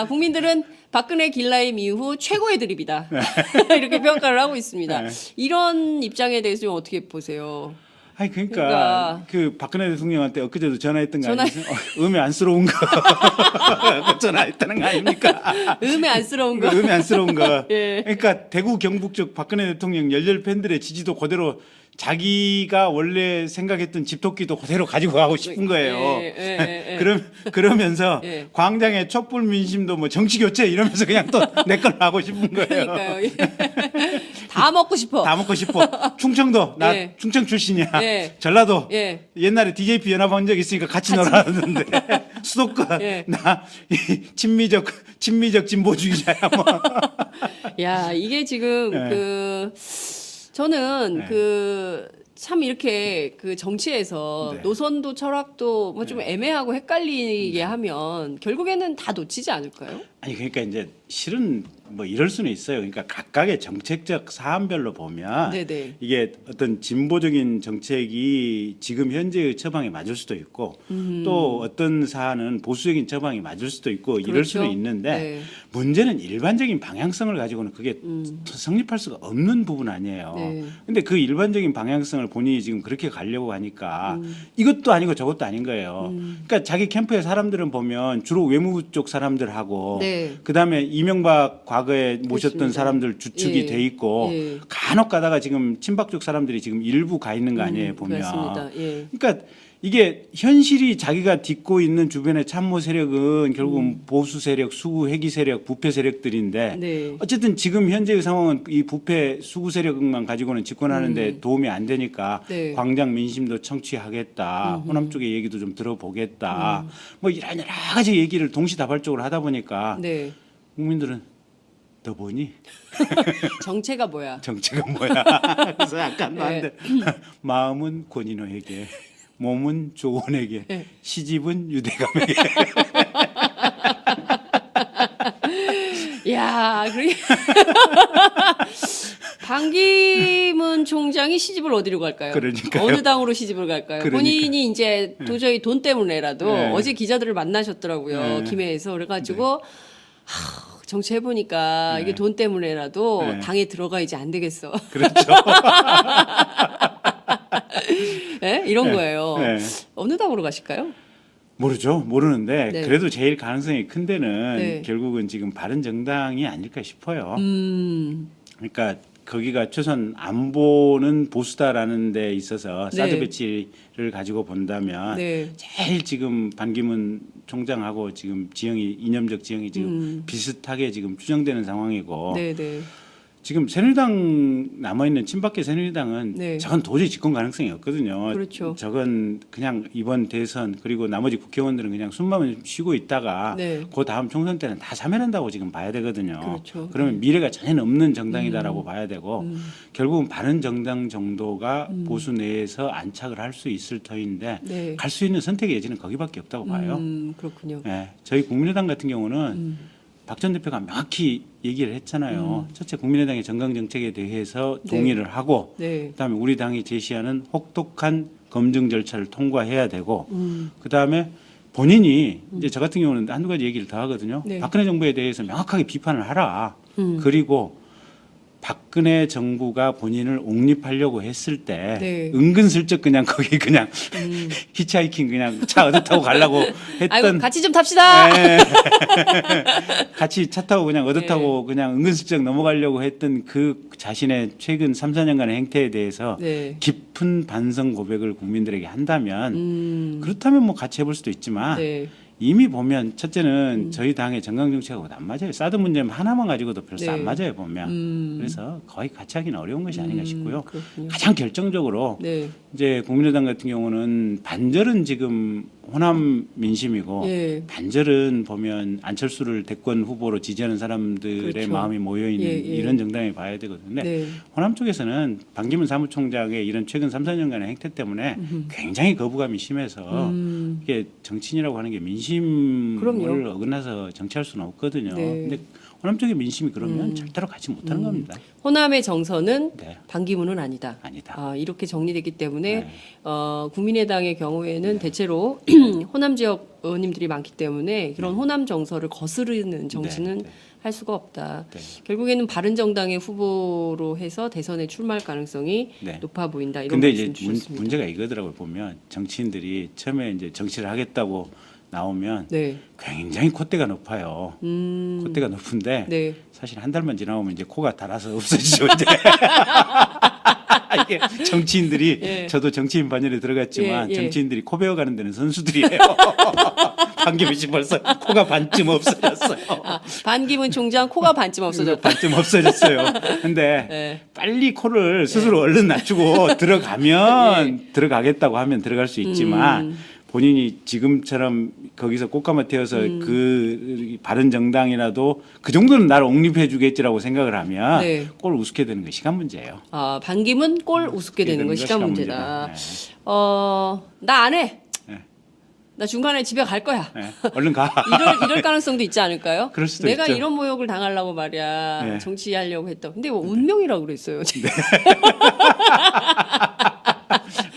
A: 국민들은 박근혜 길라임 이후 최고의 드립이다. 이렇게 평가를 하고 있습니다. 이런 입장에 대해서 좀 어떻게 보세요?
B: 아니 그러니까 그 박근혜 대통령한테 엊그제도 전화했던 거 아니에요? 음에 안쓰러운 거 전화했다는 거 아닙니까?
A: 음에 안쓰러운 거.
B: 음에 안쓰러운 거.
A: 예.
B: 그러니까 대구 경북 쪽 박근혜 대통령 열렬 팬들의 지지도 그대로 자기가 원래 생각했던 집토끼도 그대로 가지고 가고 싶은 거예요.
A: 예.
B: 그러면서
A: 예.
B: 광장의 촛불 민심도 뭐 정치 교체 이러면서 그냥 또 내 걸 하고 싶은 거예요.
A: 그러니까요. 다 먹고 싶어.
B: 다 먹고 싶어. 충청도 나
A: 예.
B: 충청 출신이야.
A: 예.
B: 전라도
A: 예.
B: 옛날에 DJP 연합 한 적 있으니까 같이 놀았는데 수도권
A: 예.
B: 나 친미적 진보주의자야 뭐.
A: 야, 이게 지금
B: 네.
A: 저는
B: 네.
A: 참 이렇게 그 정치에서
B: 네.
A: 노선도 철학도 뭐 좀 애매하고 헷갈리게 하면 결국에는 다 놓치지 않을까요?
B: 아니 그러니까 이제 실은 뭐 이럴 수는 있어요. 그러니까 각각의 정책적 사안별로 보면
A: 네네.
B: 이게 어떤 진보적인 정책이 지금 현재의 처방에 맞을 수도 있고 또 어떤 사안은 보수적인 처방이 맞을 수도 있고 이럴
A: 그렇죠.
B: 수는 있는데
A: 네.
B: 문제는 일반적인 방향성을 가지고는 그게 성립할 수가 없는 부분 아니에요.
A: 네.
B: 근데 그 일반적인 방향성을 본인이 지금 그렇게 가려고 하니까 이것도 아니고 저것도 아닌 거예요. 그러니까 자기 캠프의 사람들은 보면 주로 외무부 쪽 사람들하고
A: 네.
B: 그다음에 이명박 과거에 모셨던
A: 그렇습니다.
B: 사람들 주축이
A: 예.
B: 돼 있고
A: 예.
B: 간혹 가다가 지금 친박 쪽 사람들이 지금 일부 가 있는 거 아니에요 보면.
A: 그렇습니다. 예.
B: 그러니까 이게 현실이 자기가 딛고 있는 주변의 참모 세력은 결국은 보수 세력, 수구 회기 세력, 부패 세력들인데
A: 네.
B: 어쨌든 지금 현재의 상황은 이 부패 수구 세력만 가지고는 집권하는데 도움이 안 되니까
A: 네.
B: 광장 민심도 청취하겠다, 호남 쪽의 얘기도 좀 들어보겠다, 뭐 이런 여러 가지 얘기를 동시다발적으로 하다 보니까
A: 네.
B: 국민들은 너 뭐니?
A: 정체가 뭐야?
B: 정체가 뭐야? 그래서 약간
A: 네.
B: 나한테 마음은 권인호에게, 몸은 조원에게,
A: 네.
B: 시집은 유대감에게.
A: 야, 그래. 반기문 총장이 시집을 어디로 갈까요?
B: 그러니까요.
A: 어느 당으로 시집을 갈까요?
B: 그러니까.
A: 본인이 이제 도저히 돈 때문에라도
B: 네.
A: 어제 기자들을 만나셨더라고요.
B: 네.
A: 김해에서 그래가지고 정치해 보니까 이게 돈 때문에라도
B: 네.
A: 당에 들어가야지 안 되겠어.
B: 그렇죠.
A: 네? 이런
B: 네.
A: 거예요.
B: 네.
A: 어느 당으로 가실까요?
B: 모르죠. 모르는데
A: 네.
B: 그래도 제일 가능성이 큰 데는
A: 네.
B: 결국은 지금 바른정당이 아닐까 싶어요. 그러니까 거기가 최소한 안보는 보수다라는 데 있어서
A: 네.
B: 사드 배치를 가지고 본다면
A: 네.
B: 제일 지금 반기문 총장하고 지금 지형이 이념적 지형이 지금 비슷하게 지금 추정되는 상황이고
A: 네, 네.
B: 지금 새누리당 남아있는 친박계 새누리당은
A: 네.
B: 저건 도저히 집권 가능성이 없거든요.
A: 그렇죠.
B: 저건 그냥 이번 대선 그리고 나머지 국회의원들은 그냥 숨만 쉬고 있다가
A: 네.
B: 그 다음 총선 때는 다 사면한다고 지금 봐야 되거든요.
A: 그렇죠.
B: 그러면 미래가 전혀 없는 정당이다라고 봐야 되고 결국은 바른정당 정도가 보수 내에서 안착을 할 수 있을 터인데
A: 네.
B: 갈 수 있는 선택의 여지는 거기밖에 없다고 봐요.
A: 그렇군요.
B: 예, 저희 국민의당 같은 경우는 박 전 대표가 명확히 얘기를 했잖아요. 첫째 국민의당의 정강 정책에 대해서
A: 네.
B: 동의를 하고
A: 네.
B: 그다음에 우리 당이 제시하는 혹독한 검증 절차를 통과해야 되고 그다음에 본인이 이제 저 같은 경우는 한두 가지 얘기를 더 하거든요.
A: 네.
B: 박근혜 정부에 대해서 명확하게 비판을 하라. 그리고 박근혜 정부가 본인을 옹립하려고 했을 때
A: 네.
B: 은근슬쩍 그냥 거기 그냥 히치하이킹 그냥 차 얻어 타고 가려고 했던
A: 아이고 같이 좀 탑시다.
B: 네. 같이 차 타고 그냥 얻어
A: 네.
B: 타고 그냥 은근슬쩍 넘어가려고 했던 그 자신의 최근 3, 4년간의 행태에 대해서
A: 네.
B: 깊은 반성 고백을 국민들에게 한다면 그렇다면 뭐 같이 해볼 수도 있지만
A: 네.
B: 이미 보면 첫째는 저희 당의 정강 정책하고 안 맞아요. 사드 문제 하나만 가지고도 별로
A: 네.
B: 안 맞아요 보면. 그래서 거의 같이 하기는 어려운 것이 아닌가 싶고요.
A: 그렇군요.
B: 가장 결정적으로
A: 네.
B: 이제 국민의당 같은 경우는 반절은 지금 호남 민심이고
A: 예.
B: 반절은 보면 안철수를 대권 후보로 지지하는 사람들의
A: 그렇죠.
B: 마음이 모여 있는
A: 예, 예.
B: 이런 정당에 봐야 되거든요.
A: 네.
B: 호남 쪽에서는 반기문 사무총장의 이런 최근 3, 4년간의 행태 때문에 굉장히 거부감이 심해서 이게 정치인이라고 하는 게 민심을
A: 그럼요.
B: 어긋나서 정치할 수는 없거든요.
A: 네.
B: 근데 호남 쪽의 민심이 그러면 절대로 같이 못하는 겁니다.
A: 호남의 정서는
B: 네.
A: 반기문은 아니다.
B: 아니다.
A: 아, 이렇게 정리됐기 때문에
B: 네.
A: 국민의당의 경우에는 대체로 호남 지역 의원님들이 많기 때문에 그런 호남 정서를 거스르는 정치는
B: 네, 네.
A: 할 수가 없다.
B: 네.
A: 결국에는 바른정당의 후보로 해서 대선에 출마할 가능성이
B: 네.
A: 높아 보인다. 이런
B: 근데
A: 말씀
B: 이제
A: 주셨습니다.
B: 문제가 이거더라고요. 보면 정치인들이 처음에 이제 정치를 하겠다고 나오면
A: 네.
B: 굉장히 콧대가 높아요. 콧대가 높은데
A: 네.
B: 사실 한 달만 지나오면 이제 코가 닳아서 없어지죠. 이제 이게 정치인들이
A: 예.
B: 저도 정치인 반열에 들어갔지만
A: 예, 예.
B: 정치인들이 코 배워가는 데는 선수들이에요. 반기문 씨 벌써 코가 반쯤 없어졌어요.
A: 아, 반기문 총장 코가 반쯤 없어졌다.
B: 반쯤 없어졌어요. 근데
A: 네.
B: 빨리 코를 스스로 얼른 낮추고 들어가면 들어가겠다고 하면 들어갈 수 있지만 본인이 지금처럼 거기서 꽃가마 태워서 그 바른 정당이라도 그 정도는 나를 옹립해 주겠지라고 생각을 하면
A: 네.
B: 꼴 우습게 되는 게 시간 문제예요.
A: 아, 반기문 꼴 우습게 되는 건 시간 문제다.
B: 네.
A: 나 안 해.
B: 네.
A: 나 중간에 집에 갈 거야.
B: 네, 얼른 가.
A: 이럴 가능성도 있지 않을까요?
B: 그럴 수도
A: 내가
B: 있죠.
A: 이런 모욕을 당하려고 말이야.
B: 네.
A: 정치하려고 했던. 근데 뭐 운명이라고 그랬어요.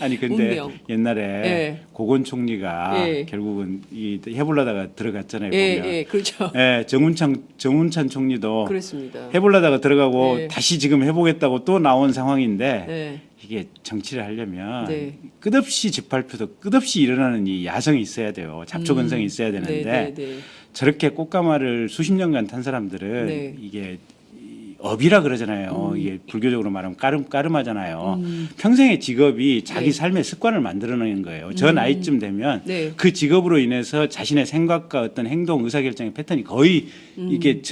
B: 아니 근데
A: 운명.
B: 옛날에
A: 예.
B: 고건 총리가
A: 예.
B: 결국은 이 해보려다가 들어갔잖아요.
A: 예,
B: 보면.
A: 예, 그렇죠.
B: 예, 정운찬 총리도
A: 그렇습니다.
B: 해보려다가 들어가고
A: 예.
B: 다시 지금 해보겠다고 또 나온 상황인데
A: 네.
B: 이게 정치를 하려면
A: 네.
B: 끝없이 집발표도 끝없이 일어나는 이 야성이 있어야 돼요. 잡초근성이 있어야 되는데
A: 네, 네, 네.
B: 저렇게 꽃가마를 수십 년간 탄 사람들은
A: 네.
B: 이게 업이라 그러잖아요. 이게 불교적으로 말하면 까름하잖아요. 평생의 직업이 자기
A: 네.
B: 삶의 습관을 만들어내는 거예요. 저 나이쯤 되면
A: 네.
B: 그 직업으로 인해서 자신의 생각과 어떤 행동, 의사결정의 패턴이 거의 이게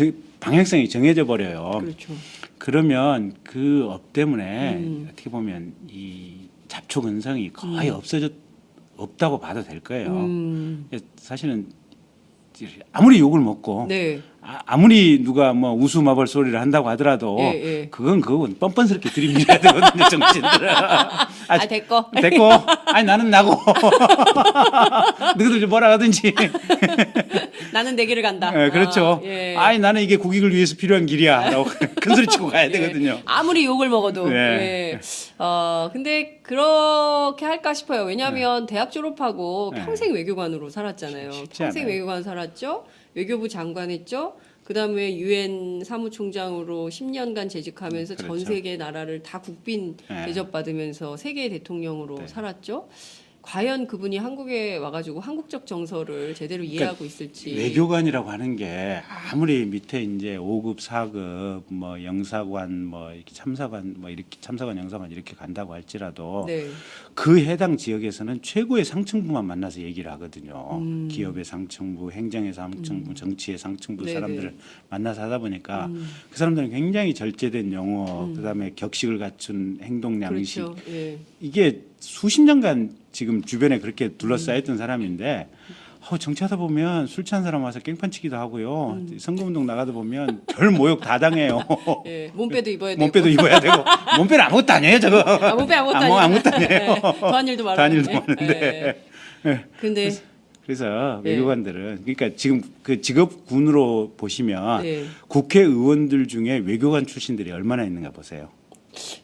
B: 방향성이 정해져 버려요.
A: 그렇죠.
B: 그러면 그 업 때문에 어떻게 보면 이 잡초 근성이 거의 없다고 봐도 될 거예요. 사실은 아무리 욕을 먹고
A: 네.
B: 아무리 누가 뭐 우수마벌 소리를 한다고 하더라도
A: 예, 예.
B: 그건 뻔뻔스럽게 들이밀어야 되거든요, 정치인들은.
A: 됐고.
B: 됐고. 아니 나는 나고. 너희들 좀 뭐라 하든지.
A: 나는 내 길을 간다.
B: 네, 그렇죠.
A: 예.
B: 아니 나는 이게 국익을 위해서 필요한 길이야. 라고 큰 소리 치고 가야
A: 예.
B: 되거든요.
A: 아무리 욕을 먹어도.
B: 네.
A: 예. 근데 그렇게 할까 싶어요. 왜냐하면 대학 졸업하고
B: 네.
A: 평생 외교관으로 살았잖아요.
B: 쉽지
A: 평생
B: 않아요.
A: 외교관 살았죠. 외교부 장관 했죠. 그다음에 유엔 사무총장으로 10년간 재직하면서 전
B: 그렇죠.
A: 세계 나라를 다 국빈
B: 네.
A: 대접받으면서 세계 대통령으로
B: 네.
A: 살았죠. 과연 그분이 한국에 와가지고 한국적 정서를 제대로 이해하고 있을지.
B: 외교관이라고 하는 게 아무리 밑에 이제 5급, 4급, 뭐 영사관, 뭐 이렇게 참사관, 뭐 이렇게 참사관, 영사관 이렇게 간다고 할지라도
A: 네.
B: 그 해당 지역에서는 최고의 상층부만 만나서 얘기를 하거든요. 기업의 상층부, 행정의 상층부, 정치의 상층부
A: 네네.
B: 사람들을 만나서 하다 보니까 그 사람들은 굉장히 절제된 영어, 그다음에 격식을 갖춘 행동 양식
A: 그렇죠. 예.
B: 이게 수십 년간 지금 주변에 그렇게 둘러싸였던 사람인데 정치하다 보면 술 취한 사람 와서 깽판치기도 하고요. 선거운동 나가다 보면 별 모욕 다 당해요.
A: 예. 몸빼도 입어야 되고.
B: 몸빼도 입어야 되고 몸빼는 아무것도 아니에요 저거.
A: 몸빼 아무것도
B: 아무것도 아니에요.
A: 예. 더한 일도 많은데.
B: 더한 일도 많은데.
A: 예. 근데
B: 그래서
A: 예.
B: 외교관들은 그러니까 지금 그 직업군으로 보시면
A: 예.
B: 국회의원들 중에 외교관 출신들이 얼마나 있는가 보세요.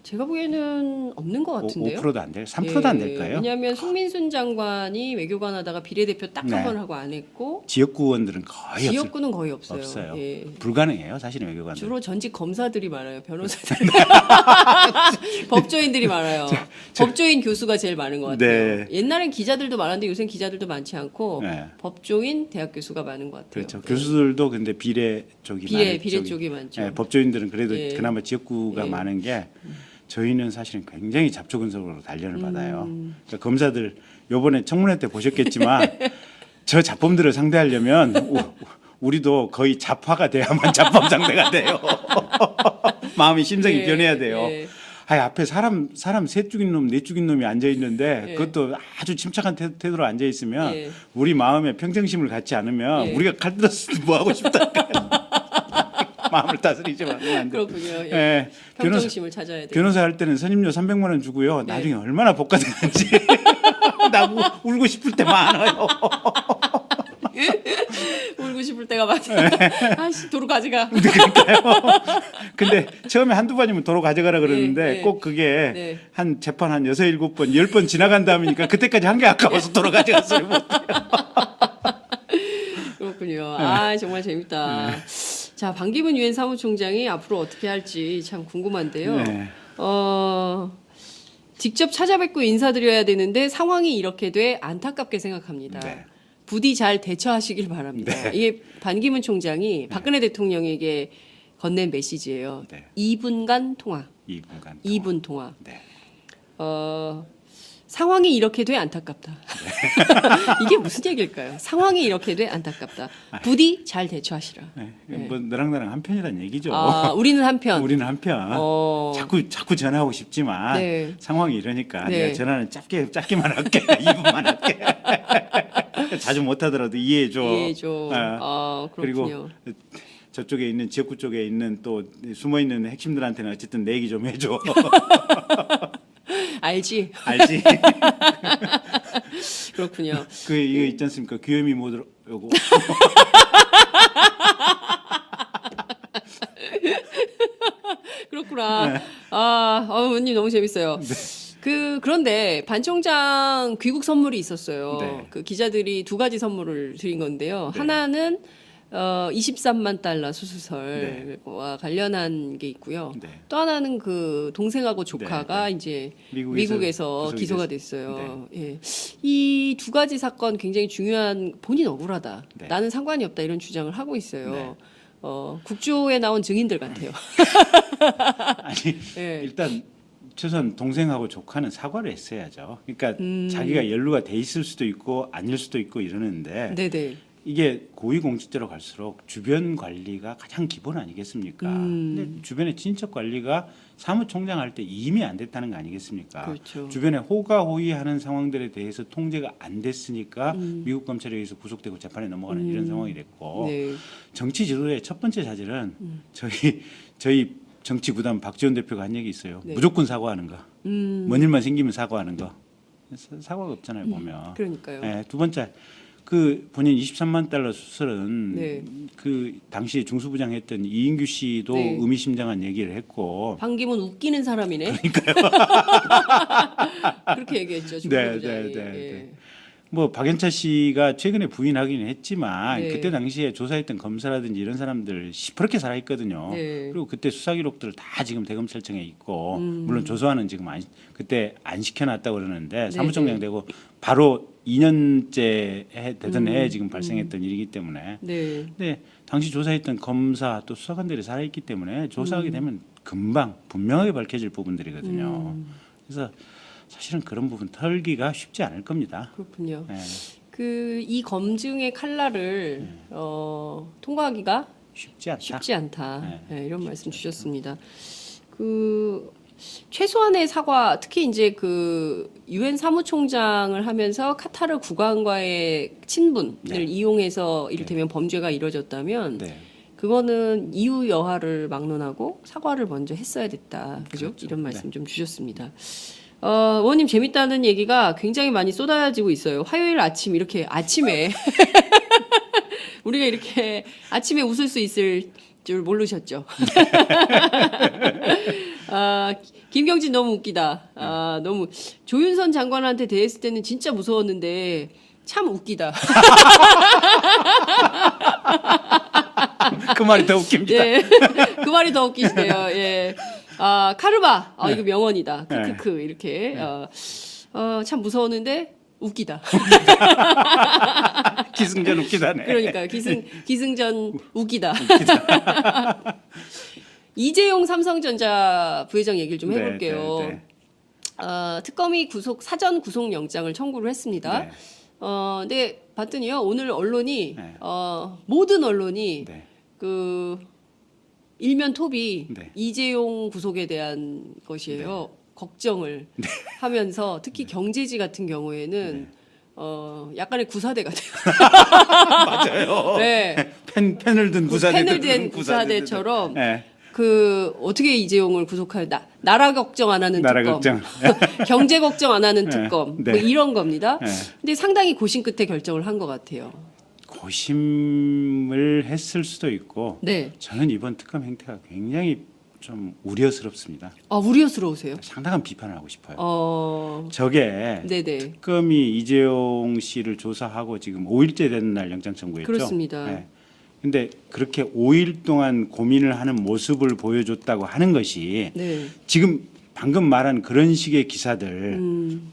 A: 제가 보기에는 없는 것 같은데요.
B: 5%도 안 돼요. 3%도 안 될까요?
A: 왜냐하면 송민순 장관이 외교관 하다가 비례대표 딱 한
B: 네.
A: 번 하고 안 했고
B: 지역구 의원들은 거의
A: 지역구는 거의 없어요.
B: 없어요.
A: 예.
B: 불가능해요. 사실은 외교관들.
A: 주로 전직 검사들이 많아요. 변호사들. 법조인들이 많아요. 법조인 교수가 제일 많은 것 같아요.
B: 네.
A: 옛날엔 기자들도 많았는데 요새는 기자들도 많지 않고
B: 네.
A: 법조인 대학 교수가 많은 것 같아요.
B: 그렇죠. 교수들도 근데 비례 쪽이
A: 비례 쪽이 많죠.
B: 예, 법조인들은 그래도
A: 예.
B: 그나마 지역구가
A: 예.
B: 많은 게 저희는 사실은 굉장히 잡초근성으로 단련을 받아요.
A: 음.
B: 그러니까 검사들 요번에 청문회 때 보셨겠지만 저 잡범들을 상대하려면 우리도 거의 잡화가 돼야만 잡범 상대가 돼요. 마음이 심성이
A: 예,
B: 변해야 돼요.
A: 예.
B: 앞에 사람 셋 죽인 놈, 넷 죽인 놈이 앉아 있는데
A: 예.
B: 그것도 아주 침착한 태도로 앉아 있으면
A: 예.
B: 우리 마음에 평정심을 갖지 않으면
A: 예.
B: 우리가 칼 들었을 때 뭐 하고 싶다. 마음을 다스리지 않으면 안 돼.
A: 그렇군요. 예.
B: 예.
A: 평정심을 찾아야 돼요.
B: 변호사 할 때는 선임료 300만 원 주고요.
A: 네.
B: 나중에 얼마나 복가되는지 나 울고 싶을 때 많아요.
A: 울고 싶을 때가 많아. 아씨 도로 가져가.
B: 근데 처음에 한두 번이면 도로 가져가라 그러는데
A: 네, 네.
B: 꼭 그게
A: 네.
B: 한 재판 한 6, 7번, 10번 지나간 다음이니까 그때까지 한 게 아까워서 도로 가져갔어요.
A: 그렇군요. 아 정말 재밌다. 자 반기문 유엔 사무총장이 앞으로 어떻게 할지 참 궁금한데요.
B: 네.
A: 직접 찾아뵙고 인사드려야 되는데 상황이 이렇게 돼 안타깝게 생각합니다.
B: 네.
A: 부디 잘 대처하시길 바랍니다.
B: 네.
A: 이게 반기문 총장이 박근혜 대통령에게 건넨 메시지예요.
B: 네.
A: 2분간 통화.
B: 2분간.
A: 2분 통화.
B: 네.
A: 상황이 이렇게 돼 안타깝다. 이게 무슨 얘기일까요? 상황이 이렇게 돼 안타깝다. 부디 잘 대처하시라.
B: 네. 뭐 너랑 나랑 한 편이란 얘기죠.
A: 우리는 한편.
B: 우리는 한편. 자꾸 전화하고 싶지만
A: 네.
B: 상황이 이러니까
A: 네.
B: 내가 전화는 짧게만 할게. 2분만 할게. 자주 못 하더라도 이해해줘.
A: 이해해줘.
B: 그리고
A: 그렇군요.
B: 저쪽에 있는 지역구 쪽에 있는 또 숨어 있는 핵심들한테는 어쨌든 내 얘기 좀 해줘.
A: 알지?
B: 알지?
A: 그렇군요.
B: 그 이거 있지 않습니까? 귀요미 못 오고.
A: 그렇구나. 의원님 너무 재밌어요. 그런데 반 총장 귀국 선물이 있었어요.
B: 네.
A: 그 기자들이 두 가지 선물을 드린 건데요.
B: 네.
A: 하나는 23만 달러 수수설과 관련한 게 있고요.
B: 네.
A: 또 하나는 그 동생하고 조카가 이제 미국에서
B: 구속이
A: 기소가 됐어요. 예. 이 두 가지 사건 굉장히 중요한 본인 억울하다.
B: 네.
A: 나는 상관이 없다 이런 주장을 하고 있어요.
B: 네.
A: 국조에 나온 증인들 같아요.
B: 아니
A: 예.
B: 일단 최소한 동생하고 조카는 사과를 했어야죠. 그러니까 자기가 연루가 돼 있을 수도 있고 아닐 수도 있고 이러는데
A: 네네.
B: 이게 고위공직자로 갈수록 주변 관리가 가장 기본 아니겠습니까? 근데 주변의 친인척 관리가 사무총장 할 때 이미 안 됐다는 거 아니겠습니까?
A: 그렇죠.
B: 주변에 호가호위하는 상황들에 대해서 통제가 안 됐으니까 미국 검찰에 의해서 구속되고 재판에 넘어가는 이런 상황이 됐고
A: 네.
B: 정치 지도의 첫 번째 자질은 저희 정치 구단 박지원 대표가 한 얘기 있어요.
A: 네.
B: 무조건 사과하는 거. 뭔 일만 생기면 사과하는 거. 사과가 없잖아요 보면.
A: 그러니까요.
B: 네, 두 번째 그 본인 23만 달러 수술은
A: 네.
B: 그 당시에 중수부장 했던 이인규 씨도
A: 네.
B: 의미심장한 얘기를 했고.
A: 반기문 웃기는 사람이네. 그렇게 얘기했죠.
B: 네,
A: 중부부장이.
B: 네.
A: 예.
B: 뭐 박연차 씨가 최근에 부인하기는 했지만
A: 네.
B: 그때 당시에 조사했던 검사라든지 이런 사람들 시퍼렇게 살아있거든요.
A: 네.
B: 그리고 그때 수사 기록들 다 지금 대검찰청에 있고 물론 조사는 지금 그때 안 시켜놨다고 그러는데 사무총장 되고 바로 2년째 되던 해에 지금 발생했던 일이기 때문에.
A: 네.
B: 근데 당시 조사했던 검사 또 수사관들이 살아있기 때문에 조사하게 되면 금방 분명하게 밝혀질 부분들이거든요. 그래서 사실은 그런 부분 털기가 쉽지 않을 겁니다.
A: 그렇군요.
B: 네.
A: 이 검증의 칼날을 통과하기가
B: 쉽지 않다.
A: 쉽지 않다.
B: 네.
A: 네, 이런 말씀 주셨습니다. 최소한의 사과, 특히 이제 그 유엔 사무총장을 하면서 카타르 국왕과의 친분을
B: 네.
A: 이용해서 이를테면 범죄가 이뤄졌다면
B: 네.
A: 그거는 이후 여하를 막론하고 사과를 먼저 했어야 됐다. 그죠?
B: 그렇죠.
A: 이런 말씀 좀 주셨습니다. 의원님 재밌다는 얘기가 굉장히 많이 쏟아지고 있어요. 화요일 아침 이렇게 아침에 우리가 이렇게 아침에 웃을 수 있을 줄 모르셨죠? 김경진 너무 웃기다. 너무 조윤선 장관한테 대했을 때는 진짜 무서웠는데 참 웃기다.
B: 그 말이 더 웃깁니다.
A: 예, 그 말이 더 웃기시네요. 예. 카르마. 이거 명언이다. 크크크 이렇게. 참 무서웠는데 웃기다.
B: 기승전 웃기다네.
A: 그러니까 기승전 웃기다. 이재용 삼성전자 부회장 얘기를 좀 해볼게요.
B: 네.
A: 특검이 사전 구속 영장을 청구를 했습니다.
B: 네.
A: 근데 봤더니요 오늘 언론이
B: 네.
A: 모든 언론이
B: 네.
A: 그 일면 톱이
B: 네.
A: 이재용 구속에 대한 것이에요. 걱정을 하면서 특히 경제지 같은 경우에는 약간의 구사대 같아요.
B: 맞아요.
A: 네.
B: 펜을 든 구사대.
A: 펜을 든 구사대처럼
B: 네.
A: 어떻게 이재용을 구속할 나라 걱정 안 하는
B: 나라
A: 특검,
B: 걱정.
A: 경제 걱정 안 하는
B: 네.
A: 특검,
B: 네.
A: 뭐 이런 겁니다.
B: 네.
A: 근데 상당히 고심 끝에 결정을 한 것 같아요.
B: 고심을 했을 수도 있고
A: 네.
B: 저는 이번 특검 행태가 굉장히 좀 우려스럽습니다.
A: 우려스러우세요?
B: 상당한 비판을 하고 싶어요.
A: 네.
B: 저게
A: 네네.
B: 특검이 이재용 씨를 조사하고 지금 5일째 되는 날 영장 청구했죠.
A: 그렇습니다.
B: 네. 근데 그렇게 5일 동안 고민을 하는 모습을 보여줬다고 하는 것이
A: 네.
B: 지금 방금 말한 그런 식의 기사들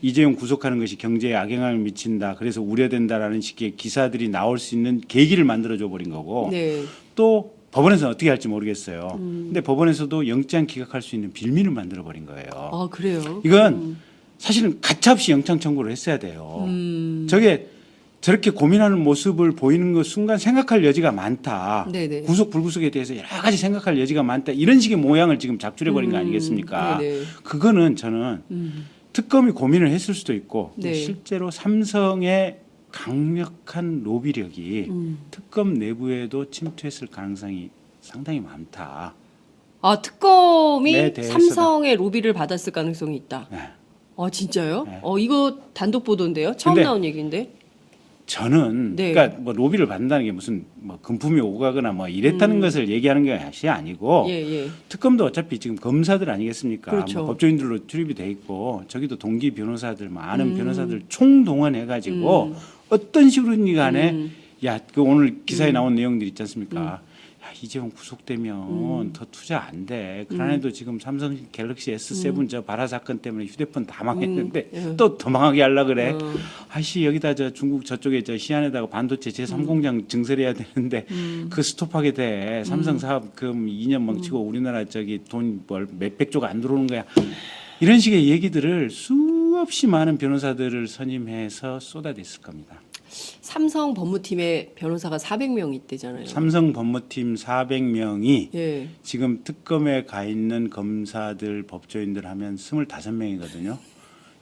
B: 이재용 구속하는 것이 경제에 악영향을 미친다. 그래서 우려된다라는 식의 기사들이 나올 수 있는 계기를 만들어줘 버린 거고
A: 네.
B: 또 법원에서는 어떻게 할지 모르겠어요. 근데 법원에서도 영장 기각할 수 있는 빌미를 만들어 버린 거예요.
A: 그래요?
B: 이건 사실은 가차없이 영장 청구를 했어야 돼요. 저게 저렇게 고민하는 모습을 보이는 것 순간 생각할 여지가 많다.
A: 네네.
B: 구속 불구속에 대해서 여러 가지 생각할 여지가 많다. 이런 식의 모양을 지금 작출해 버린 거 아니겠습니까?
A: 네네.
B: 그거는 저는 특검이 고민을 했을 수도 있고
A: 네.
B: 실제로 삼성의 강력한 로비력이 특검 내부에도 침투했을 가능성이 상당히 많다.
A: 특검이
B: 네, 대해서는.
A: 삼성의 로비를 받았을 가능성이 있다.
B: 네.
A: 아 진짜요?
B: 네.
A: 이거 단독 보도인데요. 처음
B: 근데
A: 나온 얘기인데.
B: 저는
A: 네.
B: 그러니까 뭐 로비를 받는다는 게 무슨 뭐 금품이 오가거나 뭐 이랬다는 것을 얘기하는 것이 아니고
A: 예.
B: 특검도 어차피 지금 검사들 아니겠습니까?
A: 그렇죠.
B: 뭐 법조인들로 출입이 돼 있고 저기도 동기 변호사들, 뭐 아는 변호사들 총동원해 가지고 어떤 식으로든 간에 야, 그 오늘 기사에 나온 내용들 있지 않습니까? 야, 이재용 구속되면 더 투자 안 돼. 그런데도 지금 삼성 갤럭시 S7 저 발화 사건 때문에 휴대폰 다 망했는데 또 더 망하게 하려 그래. 아씨 여기다 저 중국 저쪽에 저 시안에다가 반도체 제3공장 증설해야 되는데 그 스톱하게 돼. 삼성 사업 금 2년 망치고 우리나라 저기 돈 몇백 조가 안 들어오는 거야. 이런 식의 얘기들을 수없이 많은 변호사들을 선임해서 쏟아냈을 겁니다.
A: 삼성 법무팀에 변호사가 400명 있대잖아요.
B: 삼성 법무팀 400명이
A: 예.
B: 지금 특검에 가 있는 검사들, 법조인들 하면 25명이거든요.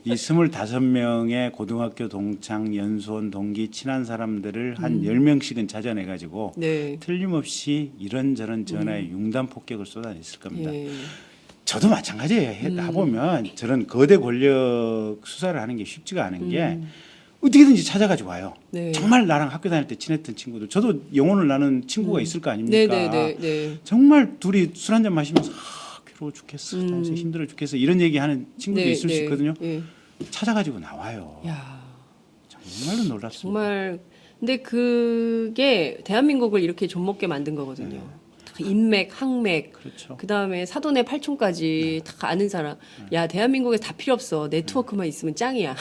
B: 이 25명의 고등학교 동창, 연수원, 동기, 친한 사람들을 한 10명씩은 찾아내 가지고
A: 네.
B: 틀림없이 이런저런 전화에 융단 폭격을 쏟아냈을 겁니다.
A: 예.
B: 저도 마찬가지예요. 해보면 저런 거대 권력 수사를 하는 게 쉽지가 않은 게 어떻게든지 찾아가지고 와요.
A: 네.
B: 정말 나랑 학교 다닐 때 친했던 친구들. 저도 영혼을 나눈 친구가 있을 거 아닙니까?
A: 네.
B: 정말 둘이 술 한잔 마시면서 괴로워 죽겠어. 나 요새 힘들어 죽겠어. 이런 얘기하는 친구도 있을 수 있거든요.
A: 예.
B: 찾아가지고 나와요.
A: 야.
B: 정말로 놀랍습니다.
A: 정말 근데 그게 대한민국을 이렇게 좀먹게 만든 거거든요. 인맥, 항맥,
B: 그렇죠.
A: 그다음에 사돈의 팔촌까지 다 아는 사람. 야, 대한민국에 다 필요 없어. 네트워크만 있으면 짱이야.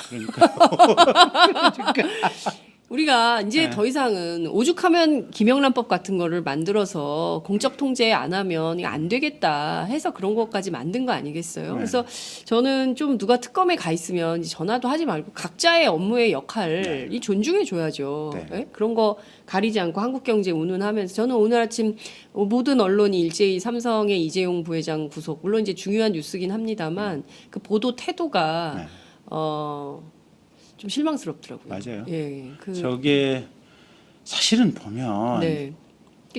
A: 우리가 이제 더 이상은 오죽하면 김영란법 같은 거를 만들어서 공적 통제 안 하면 이거 안 되겠다 해서 그런 것까지 만든 거 아니겠어요? 그래서 저는 좀 누가 특검에 가 있으면 이제 전화도 하지 말고 각자의 업무의 역할이 존중해 줘야죠.
B: 네.
A: 예? 그런 거 가리지 않고 한국경제 운운하면서 저는 오늘 아침 모든 언론이 일제히 삼성의 이재용 부회장 구속 물론 이제 중요한 뉴스긴 합니다만 그 보도 태도가 좀 실망스럽더라고요.
B: 맞아요.
A: 예,
B: 저게 사실은 보면
A: 네.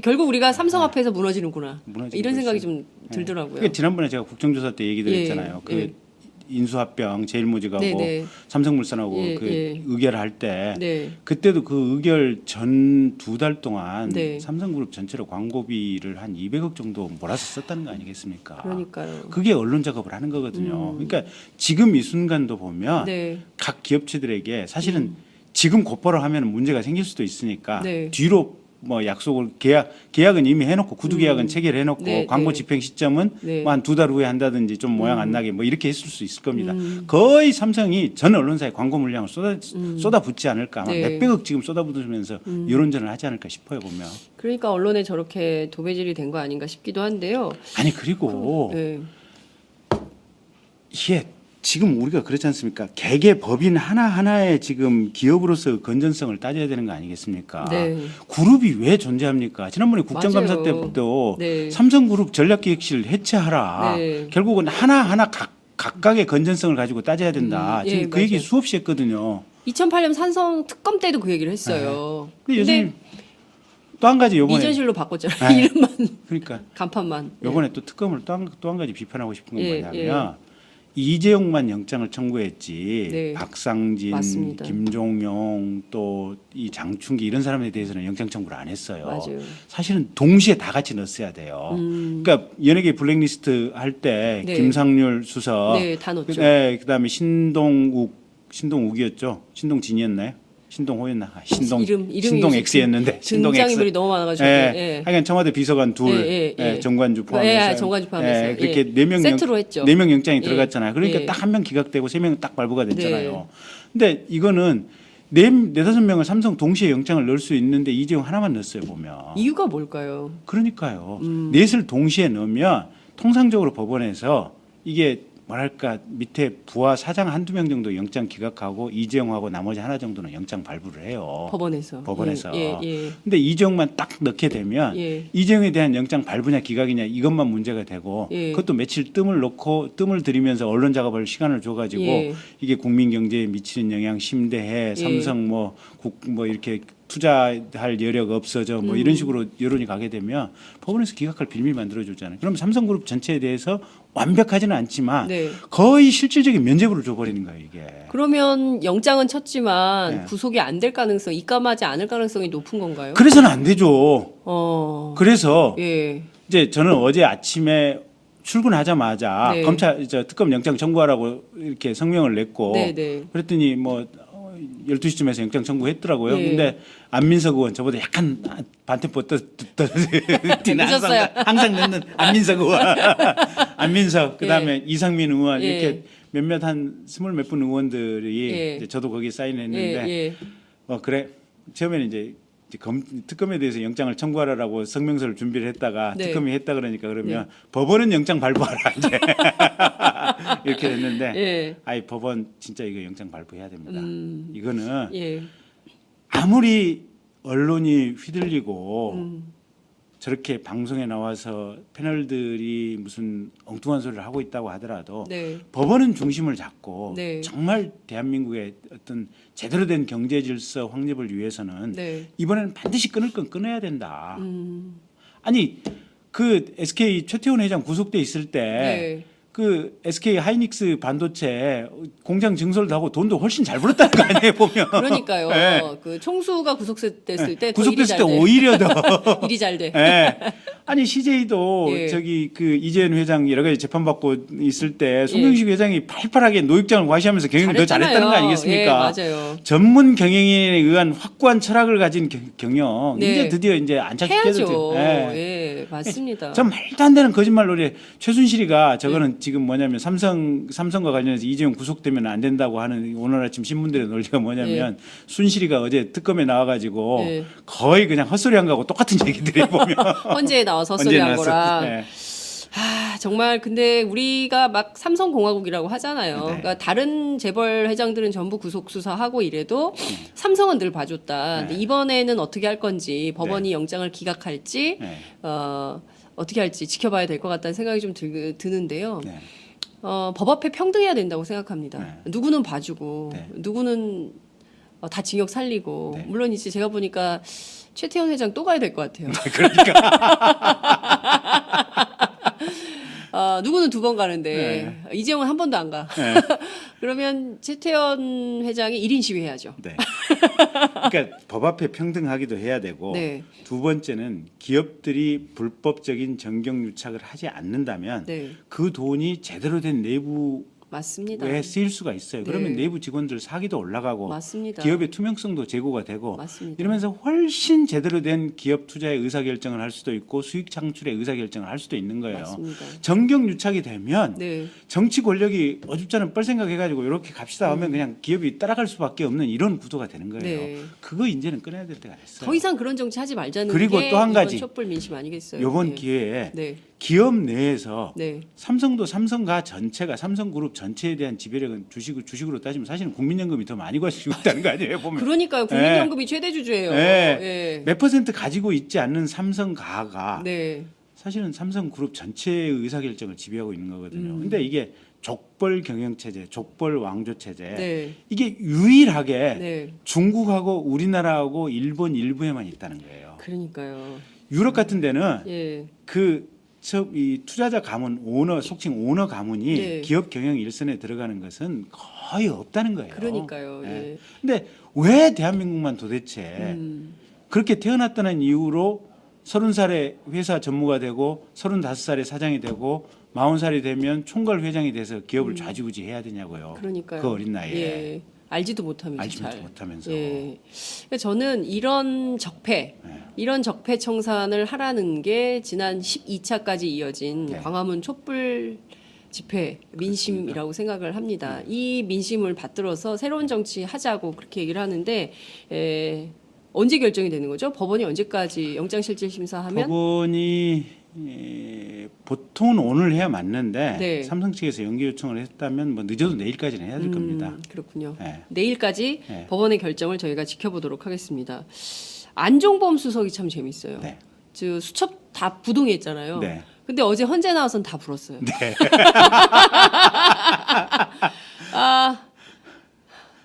A: 결국 우리가 삼성 앞에서 무너지는구나.
B: 무너지고
A: 이런 생각이
B: 있어요.
A: 좀 들더라고요.
B: 그러니까 지난번에 제가 국정조사 때 얘기 드렸잖아요.
A: 예,
B: 그 인수합병 제일모직하고
A: 네.
B: 삼성물산하고
A: 예,
B: 그
A: 예.
B: 의결할 때
A: 네.
B: 그때도 그 의결 전 2달 동안
A: 네.
B: 삼성그룹 전체로 광고비를 한 200억 정도 몰아서 썼다는 거 아니겠습니까?
A: 그러니까요.
B: 그게 언론 작업을 하는 거거든요. 그러니까 지금 이 순간도 보면
A: 네.
B: 각 기업체들에게 사실은 지금 곧바로 하면 문제가 생길 수도 있으니까
A: 네.
B: 뒤로 뭐 약속을 계약은 이미 해놓고 구두 계약은 체결해놓고
A: 네,
B: 광고
A: 네.
B: 집행 시점은
A: 네.
B: 뭐 한 2달 후에 한다든지 좀 모양 안 나게 뭐 이렇게 했을 수 있을 겁니다. 거의 삼성이 전 언론사에 광고 물량을 쏟아붓지 않을까 아마
A: 네.
B: 몇백억 지금 쏟아붓으면서 여론전을 하지 않을까 싶어요 보면.
A: 그러니까 언론에 저렇게 도배질이 된 거 아닌가 싶기도 한데요.
B: 아니 그리고
A: 네.
B: 이게 지금 우리가 그렇지 않습니까? 개개 법인 하나하나의 지금 기업으로서 건전성을 따져야 되는 거 아니겠습니까?
A: 네.
B: 그룹이 왜 존재합니까? 지난번에 국정감사
A: 맞아요.
B: 때부터
A: 네.
B: 삼성그룹 전략기획실 해체하라.
A: 네.
B: 결국은 하나하나 각각의 건전성을 가지고 따져야 된다.
A: 예,
B: 지금 그 얘기
A: 맞아요.
B: 수없이 했거든요.
A: 2008년 삼성 특검 때도 그 얘기를 했어요.
B: 근데 요즘 또 한 가지 요번에
A: 이전실로 바꿨잖아요.
B: 네.
A: 이름만
B: 그러니까
A: 간판만. 예.
B: 요번에 또 특검을 또 한 가지 비판하고 싶은 건
A: 예,
B: 뭐냐면 이재용만 영장을 청구했지
A: 네.
B: 박상진,
A: 맞습니다.
B: 김종용 또 이 장충기 이런 사람에 대해서는 영장 청구를 안 했어요.
A: 맞아요.
B: 사실은 동시에 다 같이 넣었어야 돼요. 그러니까 연예계 블랙리스트 할 때
A: 네.
B: 김상률 수석,
A: 네, 다 넣었죠.
B: 그다음에 신동욱이었죠. 신동진이었나요? 신동호였나?
A: 이름이
B: 신동 X였는데 신동 X.
A: 등장인물이 너무 많아가지고.
B: 예. 하여간 청와대 비서관 둘,
A: 예.
B: 정관주 포함해서,
A: 예, 정관주 포함해서.
B: 예, 그렇게
A: 예.
B: 네 명
A: 세트로 했죠.
B: 4명 영장이
A: 예.
B: 들어갔잖아요. 그러니까
A: 예.
B: 딱 한 명 기각되고 3명 딱 발부가 됐잖아요.
A: 네.
B: 근데 이거는 네다섯 명을 삼성 동시에 영장을 넣을 수 있는데 이재용 하나만 넣었어요 보면.
A: 이유가 뭘까요?
B: 그러니까요. 넷을 동시에 넣으면 통상적으로 법원에서 이게 뭐랄까 밑에 부하 사장 한두 명 정도 영장 기각하고 이재용하고 나머지 하나 정도는 영장 발부를 해요.
A: 법원에서.
B: 법원에서.
A: 예.
B: 근데 이재용만 딱 넣게 되면
A: 예.
B: 이재용에 대한 영장 발부냐 기각이냐 이것만 문제가 되고
A: 예.
B: 그것도 며칠 뜸을 들이면서 언론 작업을 시간을 줘가지고
A: 예.
B: 이게 국민 경제에 미치는 영향 심대해 삼성 뭐 이렇게 투자할 여력 없어져 뭐 이런 식으로 여론이 가게 되면 법원에서 기각할 빌미를 만들어주잖아요. 그럼 삼성그룹 전체에 대해서 완벽하지는 않지만
A: 네.
B: 거의 실질적인 면죄부를 줘버리는 거예요 이게.
A: 그러면 영장은 쳤지만
B: 네.
A: 구속이 안 될 가능성, 입감하지 않을 가능성이 높은 건가요?
B: 그래서는 안 되죠. 그래서
A: 예.
B: 이제 저는 어제 아침에 출근하자마자
A: 네.
B: 검찰 특검 영장 청구하라고 이렇게 성명을 냈고
A: 네.
B: 그랬더니 뭐 12시쯤에서 영장 청구했더라고요.
A: 예.
B: 근데 안민석 의원 저보다 약간 반템포
A: 늦었어요.
B: 항상 늦는 안민석 의원. 안민석 그다음에
A: 예.
B: 이상민 의원
A: 예.
B: 이렇게 몇몇 한 20몇 분 의원들이
A: 예.
B: 이제 저도 거기에 사인했는데
A: 예.
B: 그래 처음에는 이제 특검에 대해서 영장을 청구하라고 성명서를 준비를 했다가
A: 네.
B: 특검이 했다 그러니까 그러면 법원은 영장 발부하라 이제 이렇게 됐는데
A: 예.
B: 아이 법원 진짜 이거 영장 발부해야 됩니다. 이거는
A: 예.
B: 아무리 언론이 휘둘리고 저렇게 방송에 나와서 패널들이 무슨 엉뚱한 소리를 하고 있다고 하더라도
A: 네.
B: 법원은 중심을 잡고
A: 네.
B: 정말 대한민국의 어떤 제대로 된 경제 질서 확립을 위해서는
A: 네.
B: 이번에는 반드시 끊을 건 끊어야 된다. 아니 그 SK 최태원 회장 구속돼 있을 때
A: 네.
B: 그 SK 하이닉스 반도체 공장 증설도 하고 돈도 훨씬 잘 벌었다는 거 아니에요 보면.
A: 그러니까요.
B: 네.
A: 그 총수가 구속됐을 때 더
B: 구속됐을 때
A: 일이 잘 돼.
B: 오히려 더
A: 일이 잘 돼.
B: 예. 아니 CJ도
A: 예.
B: 저기 그 이재현 회장 여러 가지 재판 받고 있을 때 송영식 회장이 팔팔하게 노익장을 과시하면서 경영 더 잘했다는 거 아니겠습니까?
A: 예, 맞아요.
B: 전문 경영인에 의한 확고한 철학을 가진 경영
A: 네.
B: 이제 드디어 이제 안착시켜야
A: 해야죠.
B: 예.
A: 예, 맞습니다.
B: 전 말도 안 되는 거짓말놀이 최순실이가 저거는 지금 뭐냐면 삼성과 관련해서 이재용 구속되면 안 된다고 하는 오늘 아침 신문들의 논리가 뭐냐면 순실이가 어제 특검에 나와가지고
A: 예.
B: 거의 그냥 헛소리한 거하고 똑같은 얘기들이 보면
A: 헌재에 나와서 헛소리한
B: 언제
A: 거라.
B: 나왔어? 네.
A: 아, 정말 근데 우리가 막 삼성공화국이라고 하잖아요.
B: 네.
A: 그러니까 다른 재벌 회장들은 전부 구속 수사하고 이래도 삼성은 늘 봐줬다. 근데
B: 네.
A: 이번에는 어떻게 할 건지 법원이 영장을 기각할지
B: 네.
A: 어떻게 할지 지켜봐야 될 것 같다는 생각이 좀 드는데요.
B: 네.
A: 법 앞에 평등해야 된다고 생각합니다.
B: 네.
A: 누구는 봐주고
B: 네.
A: 누구는 다 징역 살리고
B: 네.
A: 물론 이제 제가 보니까 최태원 회장 또 가야 될 것 같아요. 누구는 2번 가는데 이재용은 한 번도 안 가. 그러면 최태원 회장이 1인 시위해야죠.
B: 네. 그러니까 법 앞에 평등하기도 해야 되고
A: 네.
B: 두 번째는 기업들이 불법적인 정경유착을 하지 않는다면
A: 네.
B: 그 돈이 제대로 된 내부
A: 맞습니다.
B: 왜 쓰일 수가 있어요.
A: 네.
B: 그러면 내부 직원들 사기도 올라가고
A: 맞습니다.
B: 기업의 투명성도 제고가 되고
A: 맞습니다.
B: 이러면서 훨씬 제대로 된 기업 투자의 의사결정을 할 수도 있고 수익 창출의 의사결정을 할 수도 있는 거예요.
A: 맞습니다.
B: 정경유착이 되면
A: 네.
B: 정치 권력이 어줍잖은 뻘 생각해가지고 이렇게 갑시다 하면 그냥 기업이 따라갈 수밖에 없는 이런 구도가 되는 거예요.
A: 네.
B: 그거 이제는 끊어야 될 때가 됐어요.
A: 더 이상 그런 정치 하지 말자는
B: 그리고
A: 게
B: 또한 가지.
A: 이번 촛불 민심 아니겠어요?
B: 이번
A: 네.
B: 기회에
A: 네.
B: 기업 내에서
A: 네.
B: 삼성도 삼성가 전체가 삼성그룹 전체에 대한 지배력은 주식으로 따지면 사실은 국민연금이 더 많이 가지고 있다는 거 아니에요? 보면
A: 그러니까요. 국민연금이 최대 주주예요.
B: 네.
A: 예.
B: 몇 퍼센트 가지고 있지 않는 삼성가가
A: 네.
B: 사실은 삼성그룹 전체의 의사결정을 지배하고 있는 거거든요. 근데 이게 족벌 경영체제, 족벌 왕조체제
A: 네. 이게
B: 유일하게
A: 네.
B: 중국하고 우리나라하고 일본 일부에만 있다는 거예요.
A: 그러니까요.
B: 유럽 같은 데는
A: 예.
B: 이 투자자 가문, 속칭 오너 가문이
A: 네.
B: 기업 경영 일선에 들어가는 것은 거의 없다는 거예요.
A: 그러니까요.
B: 예.
A: 예.
B: 근데 왜 대한민국만 도대체 그렇게 태어났다는 이유로 30살에 회사 전무가 되고 35살에 사장이 되고 40살이 되면 총괄 회장이 돼서 기업을 좌지우지 해야 되냐고요.
A: 그러니까요.
B: 그 어린 나이에.
A: 예. 알지도 못하면서
B: 알지도
A: 잘.
B: 못하면서.
A: 예. 그러니까 저는 이런 적폐 청산을 하라는 게 지난 12차까지 이어진
B: 네.
A: 광화문 촛불 집회 민심이라고 생각을 합니다.
B: 네.
A: 이 민심을 받들어서 새로운 정치 하자고 그렇게 얘기를 하는데 언제 결정이 되는 거죠? 법원이 언제까지 영장실질심사하면?
B: 법원이 보통은 오늘 해야 맞는데
A: 네.
B: 삼성 측에서 연기 요청을 했다면 뭐 늦어도 내일까지는 해야 될 겁니다.
A: 그렇군요.
B: 네.
A: 내일까지
B: 네.
A: 법원의 결정을 저희가 지켜보도록 하겠습니다. 안종범 수석이 참 재밌어요.
B: 네.
A: 수첩 다 부동했잖아요.
B: 네.
A: 근데 어제 헌재 나와서는 다 불었어요.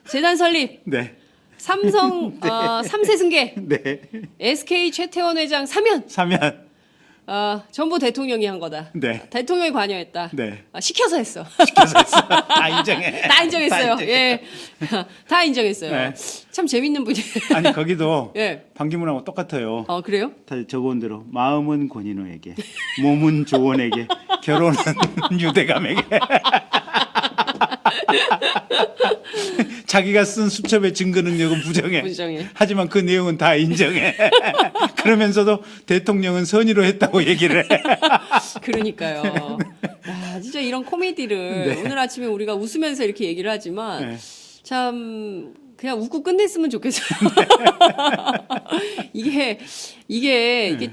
A: 재단 설립
B: 네.
A: 삼성 3세 승계,
B: 네.
A: SK 최태원 회장 사면,
B: 사면.
A: 전부 대통령이 한 거다.
B: 네.
A: 대통령이 관여했다.
B: 네.
A: 시켜서 했어.
B: 시켜서 했어. 다 인정해.
A: 다 인정했어요.
B: 다
A: 예, 다 인정했어요.
B: 네.
A: 참 재밌는 분이.
B: 아니 거기도
A: 예.
B: 반기문하고 똑같아요.
A: 그래요?
B: 다 적어온 대로 마음은 권인호에게, 몸은 조원에게, 결혼은 유대감에게. 자기가 쓴 수첩의 증거 능력은 부정해.
A: 부정해.
B: 하지만 그 내용은 다 인정해. 그러면서도 대통령은 선의로 했다고 얘기를 해.
A: 그러니까요. 야, 진짜 이런 코미디를
B: 네.
A: 오늘 아침에 우리가 웃으면서 이렇게 얘기를 하지만
B: 네.
A: 참 그냥 웃고 끝냈으면 좋겠어요. 이게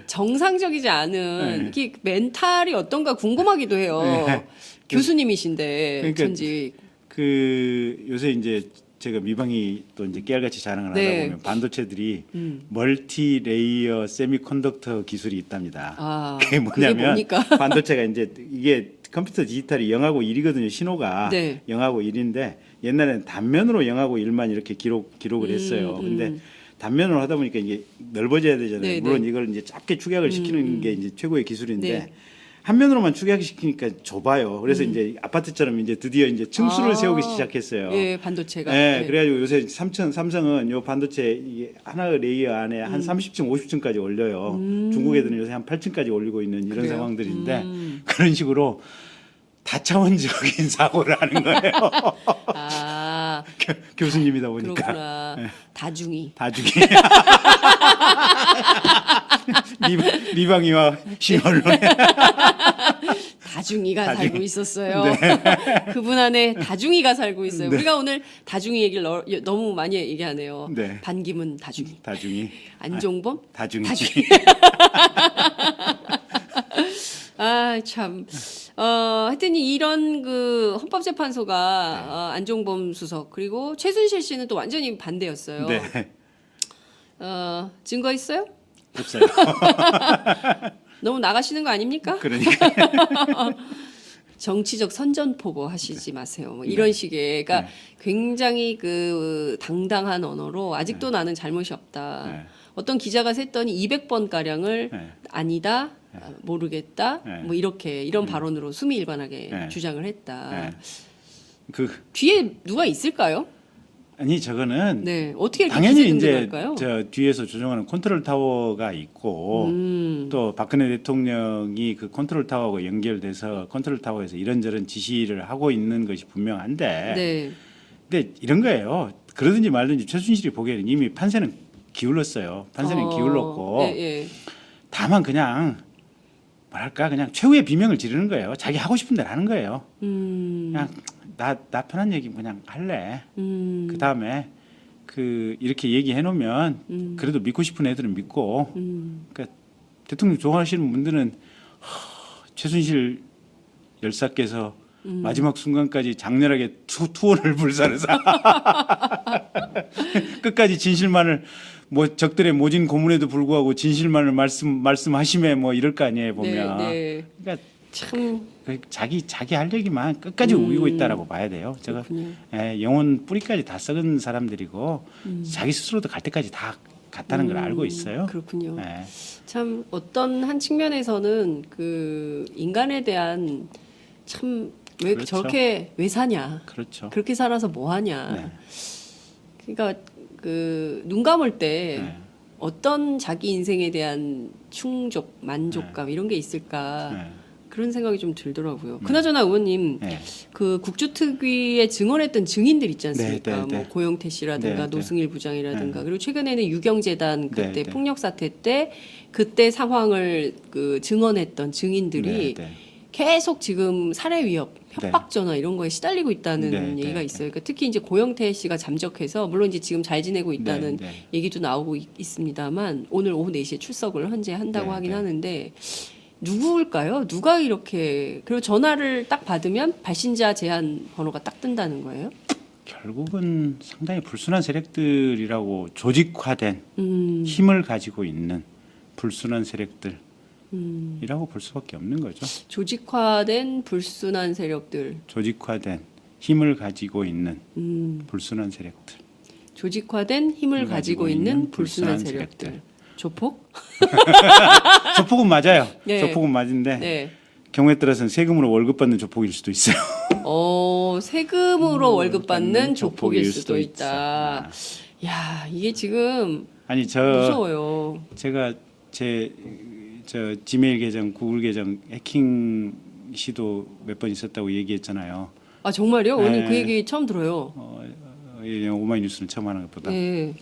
A: 정상적이지 않은
B: 네.
A: 이게 멘탈이 어떤가 궁금하기도 해요.
B: 네.
A: 교수님이신데
B: 그러니까
A: 전직
B: 그 요새 이제 제가 미방이 또 이제 깨알같이 자랑을
A: 네.
B: 하다 보면 반도체들이 멀티 레이어 세미컨덕터 기술이 있답니다. 그게 뭐냐면
A: 뭡니까?
B: 반도체가 이제 이게 컴퓨터 디지털이 0하고 1이거든요. 신호가
A: 네.
B: 0하고 1인데 옛날에는 단면으로 0하고 1만 이렇게 기록을 했어요. 근데 단면으로 하다 보니까 이게 넓어져야 되잖아요.
A: 네,
B: 물론
A: 네.
B: 이걸 이제 짧게 축약을 시키는 게 이제 최고의 기술인데
A: 네.
B: 한 면으로만 축약시키니까 좁아요. 그래서 이제 아파트처럼 이제 드디어 이제 층수를 세우기 시작했어요.
A: 예, 반도체가.
B: 네,
A: 네.
B: 그래가지고 요새 삼성은 요 반도체 이게 하나의 레이어 안에 한 30층, 50층까지 올려요. 중국 애들은 요새 한 8층까지 올리고 있는 이런
A: 그래요?
B: 상황들인데 그런 식으로 다차원적인 사고를 하는 거예요.
A: 아,
B: 교수님이다 보니까.
A: 그렇구나.
B: 네.
A: 다중이.
B: 다중이. 미방이와 신언론에
A: 다중이가 살고 있었어요.
B: 네.
A: 그분 안에 다중이가 살고 있어요. 우리가 오늘 다중이 얘기를 너무 많이 얘기하네요.
B: 네.
A: 반기문 다중이.
B: 다중이.
A: 안종범
B: 다중이.
A: 참. 하여튼 이런 그 헌법재판소가 안종범 수석 그리고 최순실 씨는 또 완전히 반대였어요.
B: 네.
A: 증거 있어요?
B: 없어요.
A: 너무 나가시는 거 아닙니까?
B: 그러니까.
A: 정치적 선전포고 하시지 마세요. 뭐 이런 식의, 그러니까 굉장히 그 당당한 언어로 아직도 나는 잘못이 없다.
B: 네.
A: 어떤 기자가 셌더니 200번 가량을
B: 네.
A: 아니다, 모르겠다,
B: 네.
A: 뭐 이런 발언으로 수미일관하게
B: 네.
A: 주장을 했다.
B: 네. 그
A: 뒤에 누가 있을까요?
B: 아니 저거는
A: 네, 어떻게 이렇게
B: 당연히 이제
A: 기재등등할까요?
B: 저 뒤에서 조종하는 컨트롤 타워가 있고 또 박근혜 대통령이 그 컨트롤 타워하고 연결돼서 컨트롤 타워에서 이런저런 지시를 하고 있는 것이 분명한데
A: 네,
B: 근데 이런 거예요. 그러든지 말든지 최순실이 보기에는 이미 판세는 기울었어요. 판세는 기울었고
A: 예, 예.
B: 다만 그냥 뭐랄까 그냥 최후의 비명을 지르는 거예요. 자기 하고 싶은 대로 하는 거예요. 그냥 나 편한 얘기 그냥 할래. 그 다음에 그 이렇게 얘기해 놓으면 그래도 믿고 싶은 애들은 믿고. 그러니까 대통령 좋아하시는 분들은 최순실 열사께서 마지막 순간까지 장렬하게 투혼을 불살해서 끝까지 진실만을 뭐 적들의 모진 고문에도 불구하고 진실만을 말씀하심에 뭐 이럴 거 아니에요 보면.
A: 네.
B: 그러니까
A: 참
B: 자기 할 얘기만 끝까지 우기고 있다라고 봐야 돼요. 제가 영혼 뿌리까지 다 썩은 사람들이고 자기 스스로도 갈 때까지 다 갔다는 걸 알고 있어요.
A: 그렇군요.
B: 네.
A: 참 어떤 한 측면에서는 그 인간에 대한 참 왜
B: 그렇죠.
A: 저렇게 왜 사냐?
B: 그렇죠.
A: 그렇게 살아서 뭐 하냐?
B: 네.
A: 그러니까 그 눈 감을 때
B: 네.
A: 어떤 자기 인생에 대한 충족, 만족감 이런 게 있을까?
B: 네.
A: 그런 생각이 좀 들더라고요. 그나저나 의원님,
B: 네.
A: 그 국주특위에 증언했던 증인들 있지 않습니까?
B: 네, 네, 네.
A: 뭐 고영태 씨라든가
B: 네, 네.
A: 노승일 부장이라든가 그리고 최근에는 유경재단 그때
B: 네, 네.
A: 폭력 사태 때 그때 상황을 그 증언했던 증인들이
B: 네, 네.
A: 계속 지금 살해 위협, 협박 전화 이런 거에 시달리고 있다는
B: 네, 네,
A: 얘기가
B: 네.
A: 있어요. 그러니까 특히 이제 고영태 씨가 잠적해서 물론 이제 지금 잘 지내고 있다는
B: 네, 네.
A: 얘기도 나오고 있습니다만 오늘 오후 4시에 출석을 현재 한다고
B: 네,
A: 하긴
B: 네.
A: 하는데 누구일까요? 누가 이렇게 그리고 전화를 딱 받으면 발신자 제한 번호가 딱 뜬다는 거예요?
B: 결국은 상당히 불순한 세력들이라고 조직화된 힘을 가지고 있는 불순한 세력들이라고 볼 수밖에 없는 거죠.
A: 조직화된 불순한 세력들.
B: 조직화된 힘을 가지고 있는 불순한 세력들.
A: 조직화된 힘을 가지고 있는 불순한 세력들. 조폭?
B: 조폭은 맞아요.
A: 네.
B: 조폭은 맞은데
A: 네.
B: 경우에 따라서는 세금으로 월급 받는 조폭일 수도 있어요.
A: 세금으로 월급 받는 조폭일 수도
B: 수도
A: 있다.
B: 있어.
A: 야, 이게 지금
B: 아니
A: 무서워요.
B: 제가 저 지메일 계정, 구글 계정 해킹 시도 몇 번 있었다고 얘기했잖아요.
A: 아, 정말요? 오늘
B: 네.
A: 그 얘기 처음 들어요.
B: 오마이뉴스는 처음 하는 것보다.
A: 네.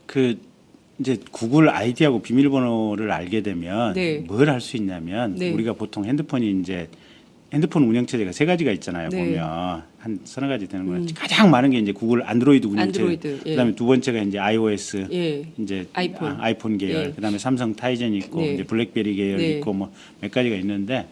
B: 그 이제 구글 아이디하고 비밀번호를 알게 되면
A: 네.
B: 뭘 할 수 있냐면
A: 네.
B: 우리가 보통 핸드폰이 이제 핸드폰 운영체제가 세 가지가 있잖아요.
A: 네.
B: 보면 한 서너 가지 되는 거예요. 가장 많은 게 이제 구글 안드로이드 운영체제.
A: 안드로이드, 예.
B: 그다음에 두 번째가 이제 iOS.
A: 예.
B: 이제
A: 아이폰.
B: 아이폰 계열.
A: 예.
B: 그다음에 삼성 타이젠 있고
A: 네.
B: 이제 블랙베리 계열
A: 네.
B: 있고 뭐 몇 가지가 있는데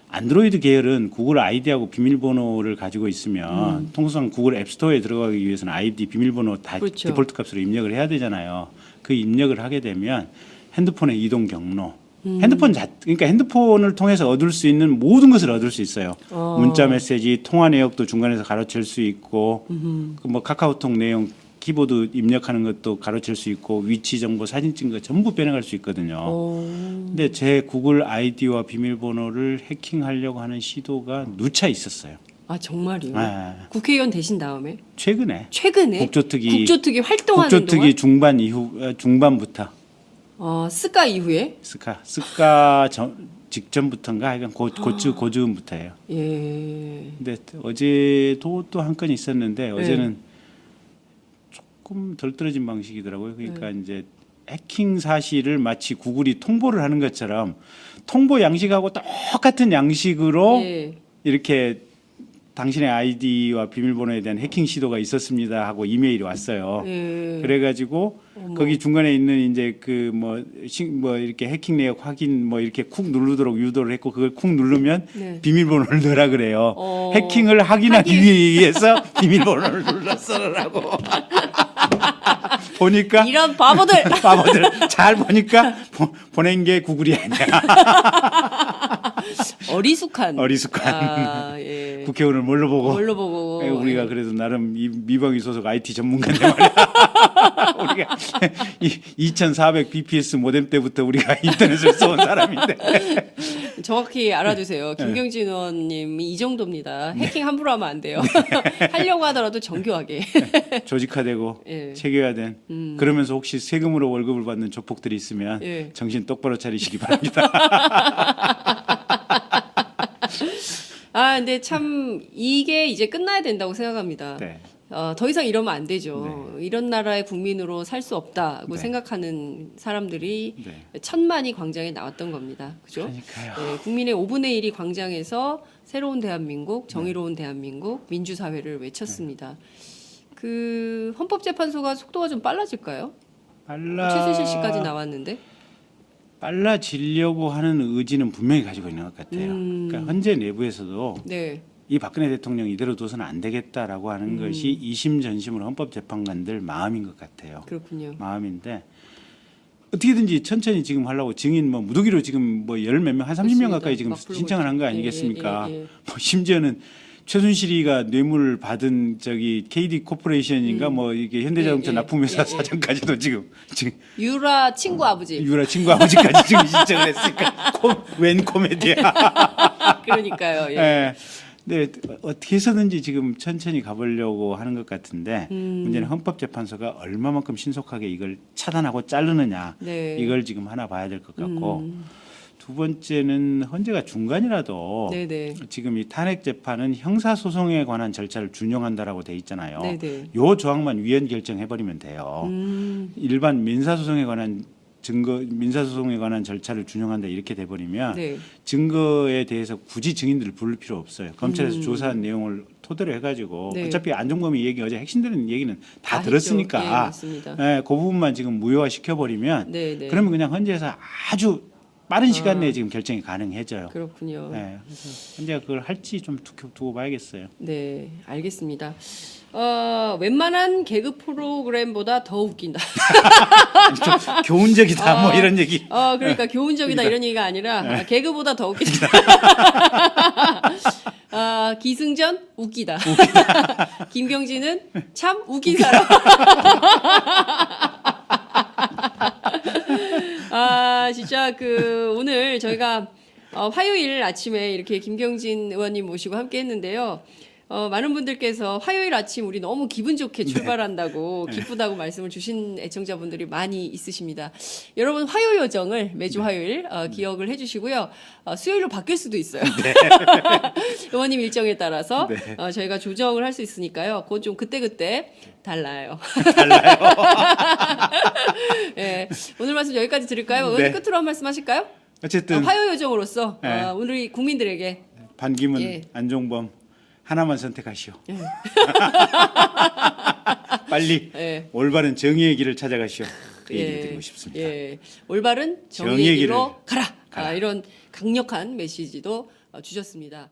B: 안드로이드 계열은 구글 아이디하고 비밀번호를 가지고 있으면 통상 구글 앱스토어에 들어가기 위해서는 아이디 비밀번호 다
A: 그렇죠.
B: 디폴트 값으로 입력을 해야 되잖아요. 그 입력을 하게 되면 핸드폰의 이동 경로, 그러니까 핸드폰을 통해서 얻을 수 있는 모든 것을 얻을 수 있어요. 문자 메시지, 통화 내역도 중간에서 가로챌 수 있고, 그 뭐 카카오톡 내용, 키보드 입력하는 것도 가로챌 수 있고, 위치 정보, 사진 찍은 거 전부 빼내갈 수 있거든요. 근데 제 구글 아이디와 비밀번호를 해킹하려고 하는 시도가 누차 있었어요.
A: 아, 정말이요?
B: 아,
A: 국회의원 되신 다음에?
B: 최근에
A: 최근에?
B: 국조특위
A: 활동하는
B: 국조특위 중반부터
A: 스카 이후에?
B: 스카 직전부터인가 하여간 고즈음부터예요.
A: 예.
B: 근데 어제도 또 한 건이 있었는데 어제는 조금 덜 떨어진 방식이더라고요. 그러니까 이제 해킹 사실을 마치 구글이 통보를 하는 것처럼 통보 양식하고 똑같은 양식으로
A: 예.
B: 이렇게 당신의 아이디와 비밀번호에 대한 해킹 시도가 있었습니다 하고 이메일이 왔어요.
A: 예.
B: 그래가지고 거기 중간에 있는 이제 그 뭐 이렇게 해킹 내역 확인 뭐 이렇게 쿡 누르도록 유도를 했고 그걸 쿡 누르면
A: 네.
B: 비밀번호를 넣으라 그래요. 해킹을 확인하기 위해서 비밀번호를 눌렀어라고. 보니까
A: 이런 바보들.
B: 잘 보니까 보낸 게 구글이 아니야.
A: 어리숙한.
B: 어리숙한.
A: 예.
B: 국회의원을 뭘로 보고?
A: 뭘로 보고.
B: 우리가
A: 예.
B: 그래도 나름 미방위 소속 IT 전문가인데 말이야. 우리가 2400 bps 모뎀 때부터 우리가 인터넷을 써온 사람인데.
A: 정확히 알아두세요. 김경진 의원님이 이 정도입니다. 해킹 함부로 하면 안 돼요. 하려고 하더라도 정교하게.
B: 조직화되고
A: 예.
B: 체계화된 그러면서 혹시 세금으로 월급을 받는 조폭들이 있으면
A: 예.
B: 정신 똑바로 차리시기 바랍니다.
A: 근데 참 이게 이제 끝나야 된다고 생각합니다.
B: 네.
A: 더 이상 이러면 안 되죠. 이런 나라의 국민으로 살 수 없다고
B: 네.
A: 생각하는 사람들이
B: 네.
A: 천만이 광장에 나왔던 겁니다. 그죠?
B: 그러니까요.
A: 네, 국민의 5분의 1이 광장에서 새로운 대한민국, 정의로운 대한민국, 민주사회를 외쳤습니다. 그 헌법재판소가 속도가 좀 빨라질까요? 최순실 씨까지 나왔는데.
B: 빨라지려고 하는 의지는 분명히 가지고 있는 것 같아요. 그러니까 현재 내부에서도
A: 네.
B: 이 박근혜 대통령 이대로 둬서는 안 되겠다라고 하는 것이 이심 전심으로 헌법재판관들 마음인 것 같아요.
A: 그렇군요.
B: 마음인데 어떻게든지 천천히 지금 하려고 증인 뭐 무더기로 지금 뭐 열 몇 명, 한 30명
A: 맞습니다.
B: 가까이 지금
A: 막 불고
B: 신청을 한 거
A: 있죠.
B: 아니겠습니까?
A: 예.
B: 뭐 심지어는 최순실이가 뇌물 받은 저기 KD 코퍼레이션인가 뭐 이게 현대자동차
A: 예, 예.
B: 납품회사
A: 예, 예.
B: 사장까지도 지금
A: 유라 친구 아버지.
B: 유라 친구 아버지까지 지금 신청을 했으니까 웬 코미디야.
A: 그러니까요. 예.
B: 예. 근데 어떻게 해서든지 지금 천천히 가보려고 하는 것 같은데 문제는 헌법재판소가 얼마만큼 신속하게 이걸 차단하고 자르느냐
A: 네.
B: 이걸 지금 하나 봐야 될 것 같고 두 번째는 헌재가 중간이라도
A: 네네.
B: 지금 이 탄핵 재판은 형사소송에 관한 절차를 준용한다라고 돼 있잖아요.
A: 네네.
B: 요 조항만 위헌 결정해 버리면 돼요. 일반 민사소송에 관한 민사소송에 관한 절차를 준용한다 이렇게 돼버리면
A: 네.
B: 증거에 대해서 굳이 증인들을 부를 필요 없어요. 검찰에서 조사한 내용을 토대로 해가지고
A: 네.
B: 어차피 안종범이 얘기 어제 핵심되는 얘기는 다
A: 했죠.
B: 들었으니까
A: 예, 맞습니다.
B: 그 부분만 지금 무효화 시켜버리면
A: 네네.
B: 그러면 그냥 헌재에서 아주 빠른 시간 내에 지금 결정이 가능해져요.
A: 그렇군요.
B: 네, 그래서 헌재가 그걸 할지 좀 두고 봐야겠어요.
A: 네, 알겠습니다. 웬만한 개그 프로그램보다 더 웃긴다.
B: 좀 교훈적이다 뭐 이런 얘기.
A: 그러니까 교훈적이다 이런 얘기가 아니라 개그보다 더 웃긴다. 기승전 웃기다. 김경진은 참 웃긴 사람. 진짜 오늘 저희가 화요일 아침에 이렇게 김경진 의원님 모시고 함께 했는데요. 많은 분들께서 화요일 아침 우리 너무 기분 좋게 출발한다고 기쁘다고 말씀을 주신 애청자분들이 많이 있으십니다. 여러분 화요 요정을 매주 화요일 기억을 해주시고요. 수요일로 바뀔 수도 있어요. 의원님 일정에 따라서 저희가 조정을 할 수 있으니까요. 그건 좀 그때그때 달라요. 네, 오늘 말씀 여기까지 드릴까요? 의원님 끝으로 한 말씀 하실까요?
B: 어쨌든
A: 화요 요정으로서 오늘 국민들에게
B: 반기문, 안종범 하나만 선택하시오. 빨리 올바른 정의의 길을 찾아가시오. 그 얘기를 드리고 싶습니다.
A: 올바른 정의의 길로 가라. 이런 강력한 메시지도 주셨습니다.